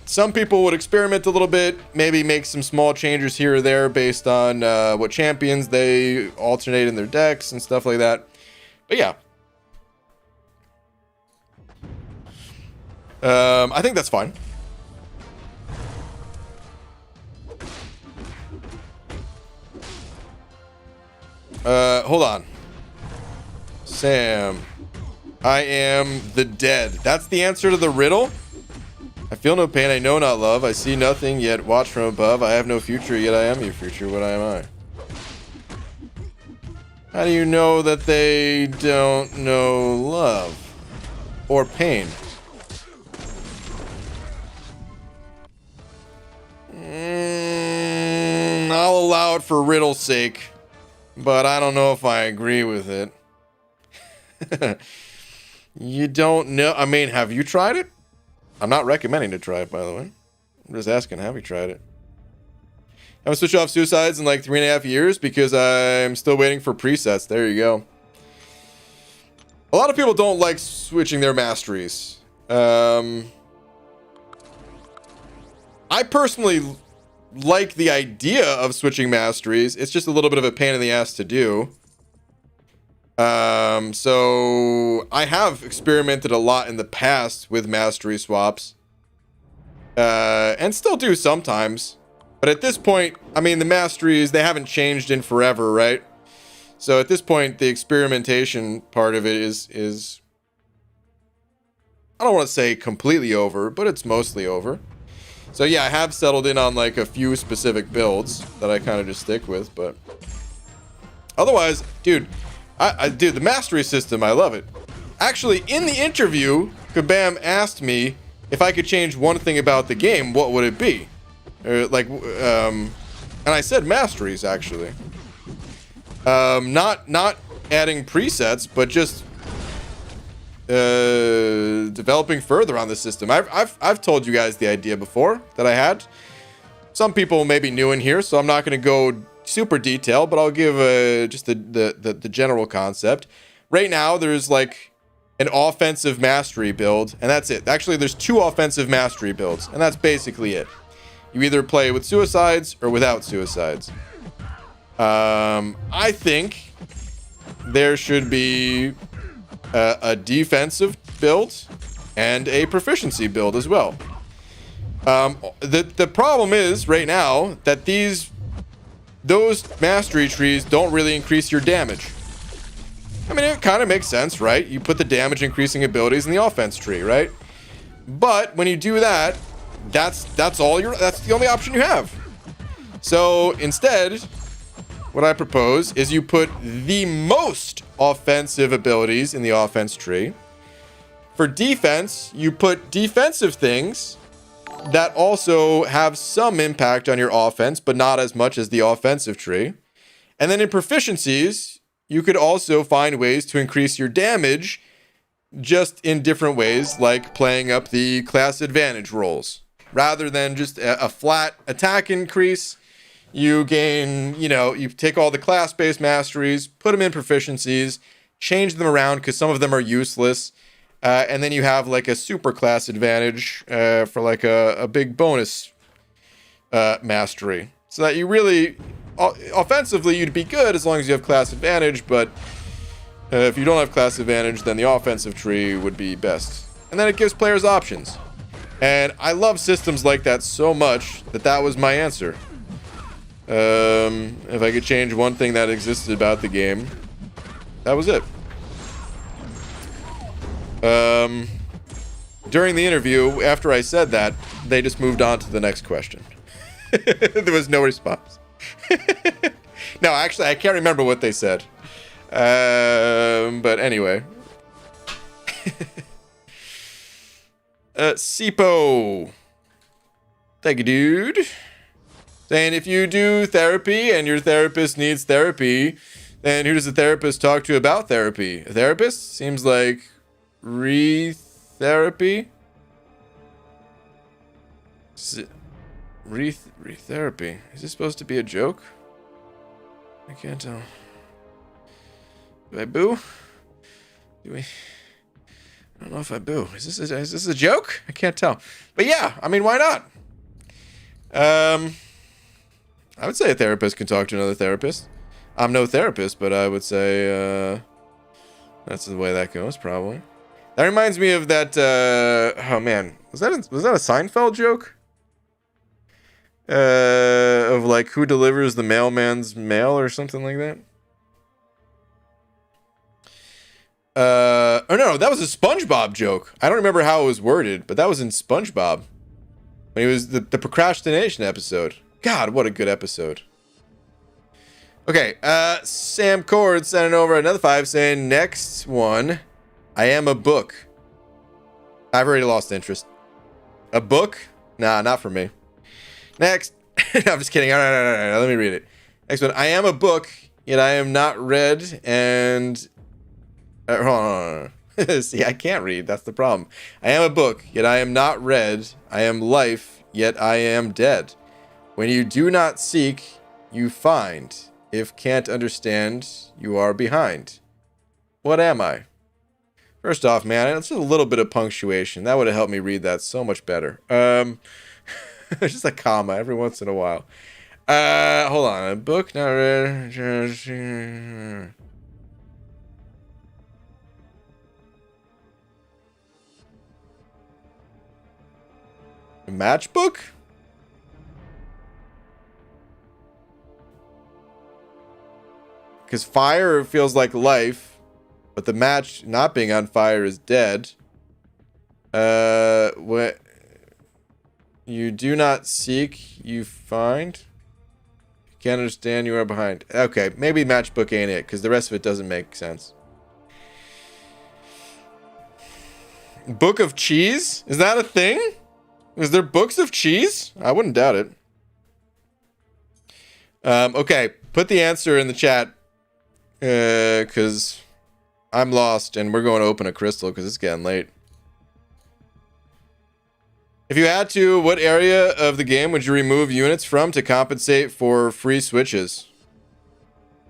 A: Some people would experiment a little bit, maybe make some small changes here or there based on what champions they alternate in their decks and stuff like that. But yeah. I think that's fine. Hold on. Sam. I am the dead. That's the answer to the riddle? I feel no pain, I know not love. I see nothing, yet watch from above. I have no future, yet I am your future. What am I? How do you know that they don't know love? Or pain? I'll allow it for riddle's sake, but I don't know if I agree with it. You don't know. I mean, have you tried it? I'm not recommending to try it, by the way. I'm just asking, have you tried it? I haven't switched off suicides in like 3.5 years because I'm still waiting for presets. There you go. A lot of people don't like switching their masteries. I personally like the idea of switching masteries. It's just a little bit of a pain in the ass to do. So I have experimented a lot in the past with mastery swaps. And still do sometimes. But at this point, I mean, the masteries, they haven't changed in forever, right? So at this point, the experimentation part of it is I don't want to say completely over, but it's mostly over. So yeah, I have settled in on like a few specific builds that I kind of just stick with, but otherwise, dude, dude, the mastery system, I love it. Actually, in the interview, Kabam asked me if I could change one thing about the game, what would it be? And I said masteries, actually. Not adding presets, but just developing further on the system. I've told you guys the idea before that I had. Some people may be new in here, so I'm not going to go super detailed, but I'll give just the general concept. Right now, there's like an offensive mastery build, and that's it. Actually, there's 2 offensive mastery builds, and that's basically it. You either play with suicides or without suicides. I think there should be a defensive build and a proficiency build as well. The problem is right now that those mastery trees don't really increase your damage. I mean, it kind of makes sense, right? You put the damage increasing abilities in the offense tree, right? But when you do that, that's the only option you have. So instead, what I propose is you put the most offensive abilities in the offense tree. For defense, you put defensive things that also have some impact on your offense, but not as much as the offensive tree. And then in proficiencies, you could also find ways to increase your damage just in different ways, like playing up the class advantage rolls. Rather than just a flat attack increase, you gain, you take all the class-based masteries, put them in proficiencies, change them around because some of them are useless, and then you have like a super class advantage for like a big bonus mastery. So that you really, offensively, you'd be good as long as you have class advantage, but if you don't have class advantage, then the offensive tree would be best. And then it gives players options. And I love systems like that so much that was my answer. If I could change one thing that existed about the game, that was it. During the interview, after I said that, they just moved on to the next question. There was no response. No, actually, I can't remember what they said. But anyway. Sipo. Thank you, dude. Saying if you do therapy and your therapist needs therapy, then who does the therapist talk to about therapy? A therapist? Seems like re-therapy? Re-therapy. Is this supposed to be a joke? I can't tell. Do I boo? Do we... I don't know if I boo. Is this a joke? I can't tell. But yeah, I mean, why not? I would say a therapist can talk to another therapist. I'm no therapist, but I would say that's the way that goes, probably. That reminds me of that. Oh man, was that a Seinfeld joke? Of like who delivers the mailman's mail or something like that. Or no, that was a SpongeBob joke. I don't remember how it was worded, but that was in SpongeBob. When he was the procrastination episode. God, what a good episode. Okay, Sam Cord sending over another 5 saying, next one, I am a book. I've already lost interest. A book? Nah, not for me. Next, No, I'm just kidding. All right. Let me read it. Next one. I am a book, yet I am not read, and hold on. See, I can't read. That's the problem. I am a book, yet I am not read. I am life, yet I am dead. When you do not seek, you find. If can't understand, you are behind. What am I? First off, man, it's just a little bit of punctuation. That would have helped me read that so much better. Just a comma every once in a while. Hold on. A book not read. A matchbook? Because fire feels like life, but the match not being on fire is dead. What you do not seek, you find. You can't understand, you are behind. Okay, maybe matchbook ain't it, because the rest of it doesn't make sense. Book of cheese? Is that a thing? Is there books of cheese? I wouldn't doubt it. Okay, put the answer in the chat. Because I'm lost and we're going to open a crystal because it's getting late. If you had to, what area of the game would you remove units from to compensate for free switches?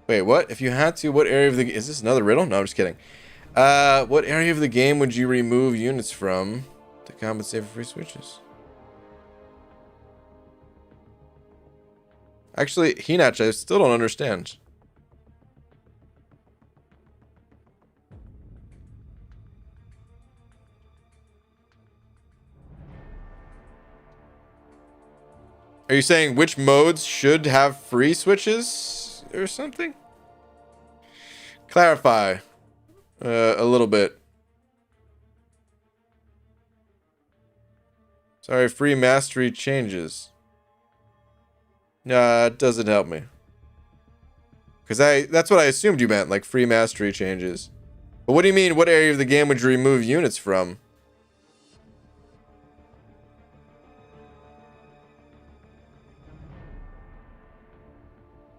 A: Wait, what? If you had to, what area of the... Is this another riddle? No, I'm just kidding. What area of the game would you remove units from to compensate for free switches? Actually, Hinach, I still don't understand. Are you saying which modes should have free switches or something? Clarify a little bit. Sorry, free mastery changes. Nah, it doesn't help me. Because that's what I assumed you meant, like free mastery changes. But what do you mean, what area of the game would you remove units from?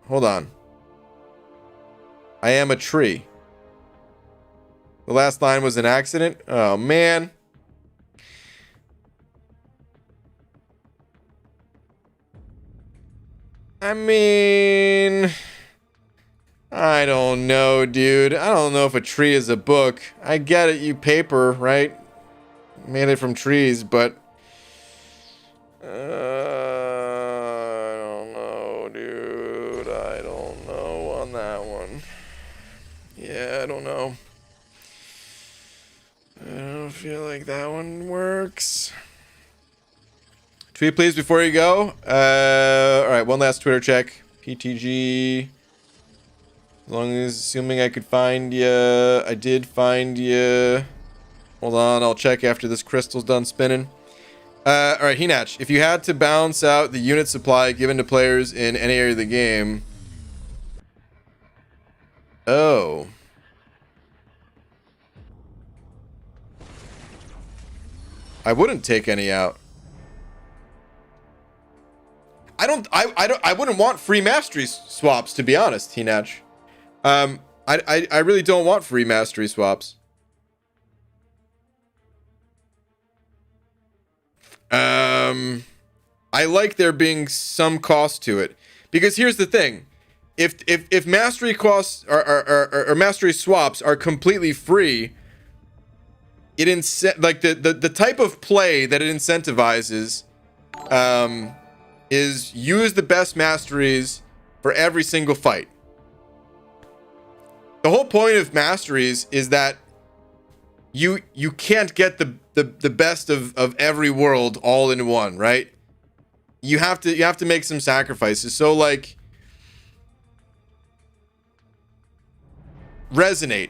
A: Hold on. I am a tree. The last line was an accident? Oh, man. I mean... I don't know, dude. I don't know if a tree is a book. I get it, you paper, right? Made it from trees, but... I don't know, dude. I don't know on that one. Yeah, I don't know. I don't feel like that one works. Tweet, please, before you go. Alright, one last Twitter check. PTG. As long as, assuming I could find you. I did find you. Hold on, I'll check after this crystal's done spinning. Alright, Hinach. If you had to balance out the unit supply given to players in any area of the game. Oh. I wouldn't take any out. I wouldn't want free mastery swaps, to be honest, Hinach. I really don't want free mastery swaps. I like there being some cost to it, because here's the thing: if mastery costs or mastery swaps are completely free, it like the type of play that it incentivizes, is use the best masteries for every single fight. The whole point of masteries is that you can't get the best of every world all in one, right? You have to make some sacrifices. So like resonate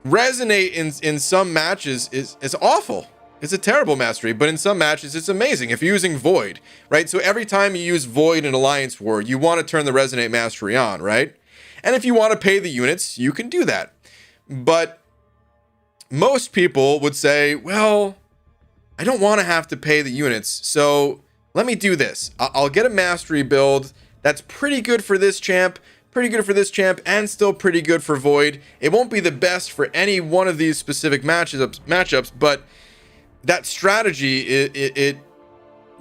A: in some matches is awful. It's a terrible mastery, but in some matches it's amazing if you're using Void, right? So every time you use Void in Alliance War, you want to turn the Resonate mastery on, right? And if you want to pay the units, you can do that. But most people would say, well, I don't want to have to pay the units, so let me do this. I'll get a mastery build that's pretty good for this champ, and still pretty good for Void. It won't be the best for any one of these specific matchups, but that strategy,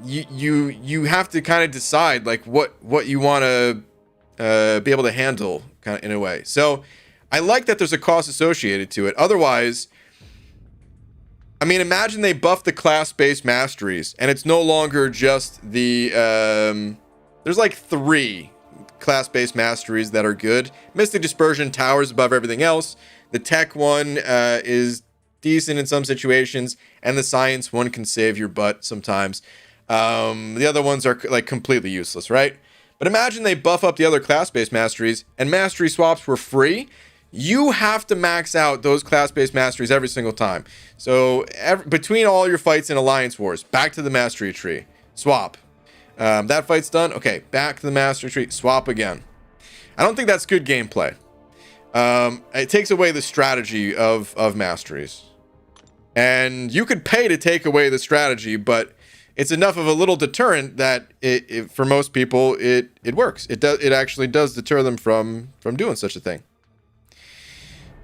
A: you have to kind of decide like what you want to be able to handle, kind of in a way. So I like that there's a cost associated to it. Otherwise, I mean, imagine they buff the class-based masteries, and it's no longer just the there's like 3 class-based masteries that are good. Mystic Dispersion towers above everything else. The tech one is decent in some situations, and the science one can save your butt sometimes. The other ones are like completely useless, right? But imagine they buff up the other class-based masteries, and mastery swaps were free. You have to max out those class-based masteries every single time. So between all your fights in Alliance Wars, back to the mastery tree, swap. That fight's done. Okay, back to the mastery tree, swap again. I don't think that's good gameplay. It takes away the strategy of masteries. And you could pay to take away the strategy, but it's enough of a little deterrent that for most people it works. It actually does deter them from doing such a thing.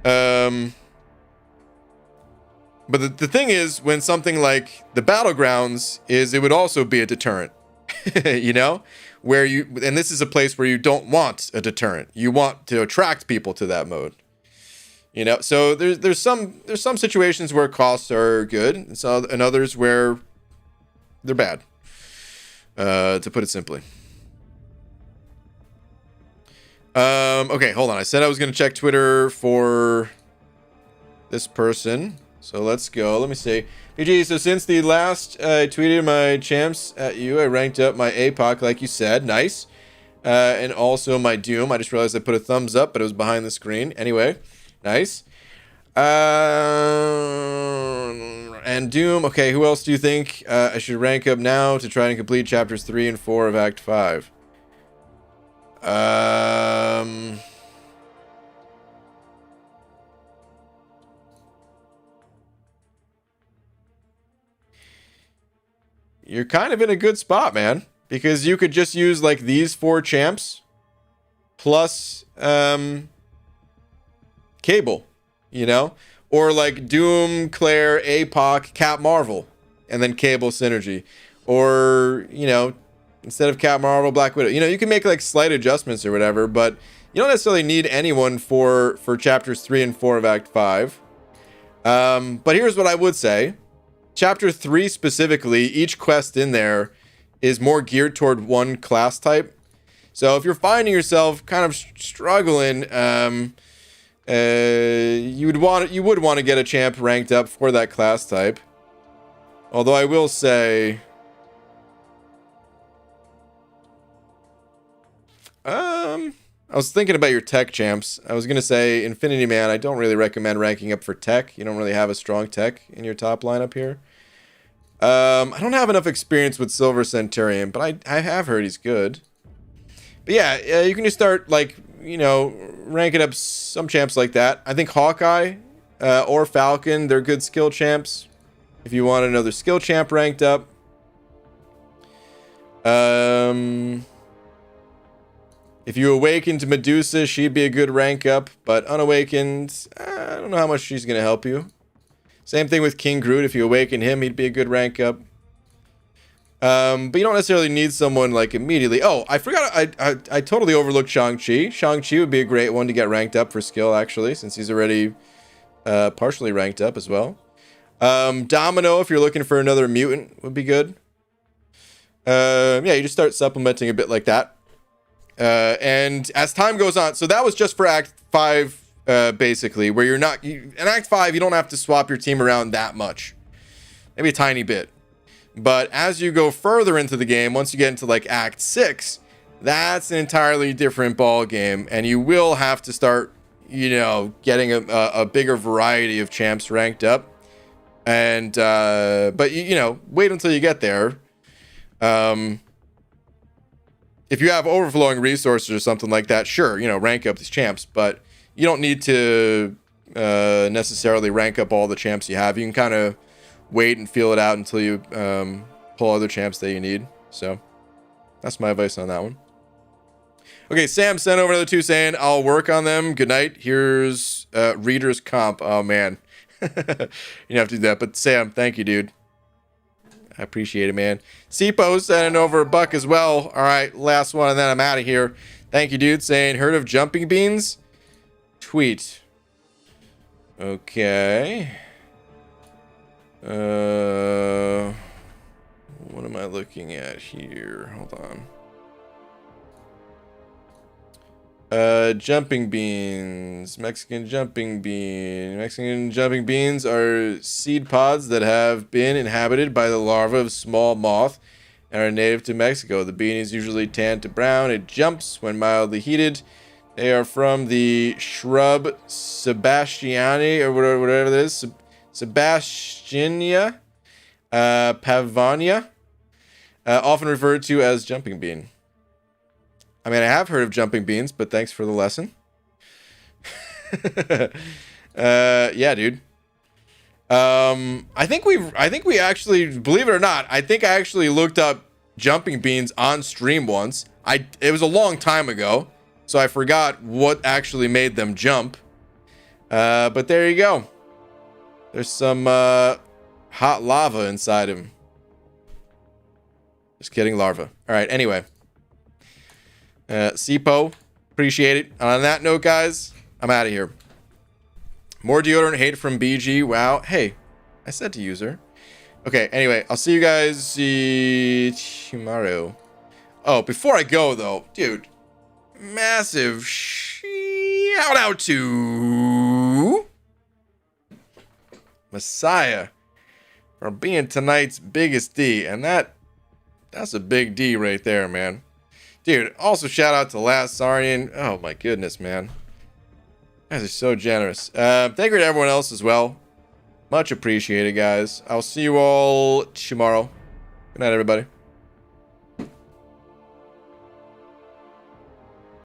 A: But the thing is, when something like the Battlegrounds is, it would also be a deterrent. You know, and this is a place where you don't want a deterrent. You want to attract people to that mode. You know, so there's some situations where costs are good, and others where they're bad. To put it simply. Okay, hold on. I said I was going to check Twitter for this person. So let's go. Let me see. PG, so since the last I tweeted my champs at you, I ranked up my APOC like you said. Nice. And also my Doom. I just realized I put a thumbs up, but it was behind the screen. Anyway, nice. And Doom. Okay, who else do you think I should rank up now to try and complete chapters 3 and 4 of Act 5? You're kind of in a good spot, man, because you could just use like these 4 champs plus Cable, you know, or like Doom, Claire, APOC, Cap Marvel, and then Cable synergy, or you know, instead of Cap Marvel, Black Widow. You know, you can make like slight adjustments or whatever, but you don't necessarily need anyone for chapters 3 and 4 of Act 5. But here's what I would say. Chapter 3 specifically, each quest in there is more geared toward one class type. So if you're finding yourself kind of struggling, you would want to get a champ ranked up for that class type. Although I will say, I was thinking about your tech champs. I was gonna say Infinity Man. I don't really recommend ranking up for tech. You don't really have a strong tech in your top lineup here. I don't have enough experience with Silver Centurion, but I have heard he's good. But yeah, you can just start like, you know, ranking up some champs like that. I think Hawkeye or Falcon, they're good skill champs. If you want another skill champ ranked up. If you awaken to Medusa, she'd be a good rank up, but unawakened, I don't know how much she's going to help you. Same thing with King Groot. If you awaken him, he'd be a good rank up. But you don't necessarily need someone like immediately. Oh, I forgot. I totally overlooked Shang-Chi. Shang-Chi would be a great one to get ranked up for skill, actually, since he's already partially ranked up as well. Domino, if you're looking for another mutant, would be good. Yeah, you just start supplementing a bit like that. And as time goes on, so that was just for Act 5, basically, where you're not... in Act 5, you don't have to swap your team around that much. Maybe a tiny bit. But as you go further into the game, once you get into, like, Act 6, that's an entirely different ball game, and you will have to start, you know, getting a bigger variety of champs ranked up. And, but, you know, wait until you get there. If you have overflowing resources or something like that, sure, you know, rank up these champs, but you don't need to necessarily rank up all the champs you have. You can kind of wait and feel it out until you pull other champs that you need. So that's my advice on that one. Okay, Sam sent over another 2 saying, I'll work on them. Good night. Here's reader's comp. Oh, man. You have to do that. But Sam, thank you, dude. I appreciate it, man. Sipo sending over $1 as well. All right, last one, and then I'm out of here. Thank you, dude. Saying, heard of jumping beans? Tweet. Okay. What am I looking at here? Hold on. Jumping beans. Mexican jumping beans are seed pods that have been inhabited by the larva of small moth and are native to Mexico. The bean is usually tanned to brown. It jumps when mildly heated. They are from the shrub Sebastiani, or whatever it is. Sebastiania pavonia. Often referred to as jumping bean. I mean, I have heard of jumping beans, but thanks for the lesson. Yeah, dude. I think we actually, believe it or not, I think I actually looked up jumping beans on stream once. It was a long time ago, so I forgot what actually made them jump. But there you go. There's some hot lava inside him. Just kidding, larva. All right, anyway. Sipo, appreciate it. On that note, guys, I'm out of here. More deodorant hate from BG. Wow. Hey, I said to user. Okay, anyway, I'll see you guys tomorrow. Oh, before I go, though, dude, massive shout out to Messiah for being tonight's biggest D. And that's a big D right there, man. Dude, also shout out to Last Sarnian. Oh my goodness, man. You guys are so generous. Thank you to everyone else as well. Much appreciated, guys. I'll see you all tomorrow. Good night, everybody.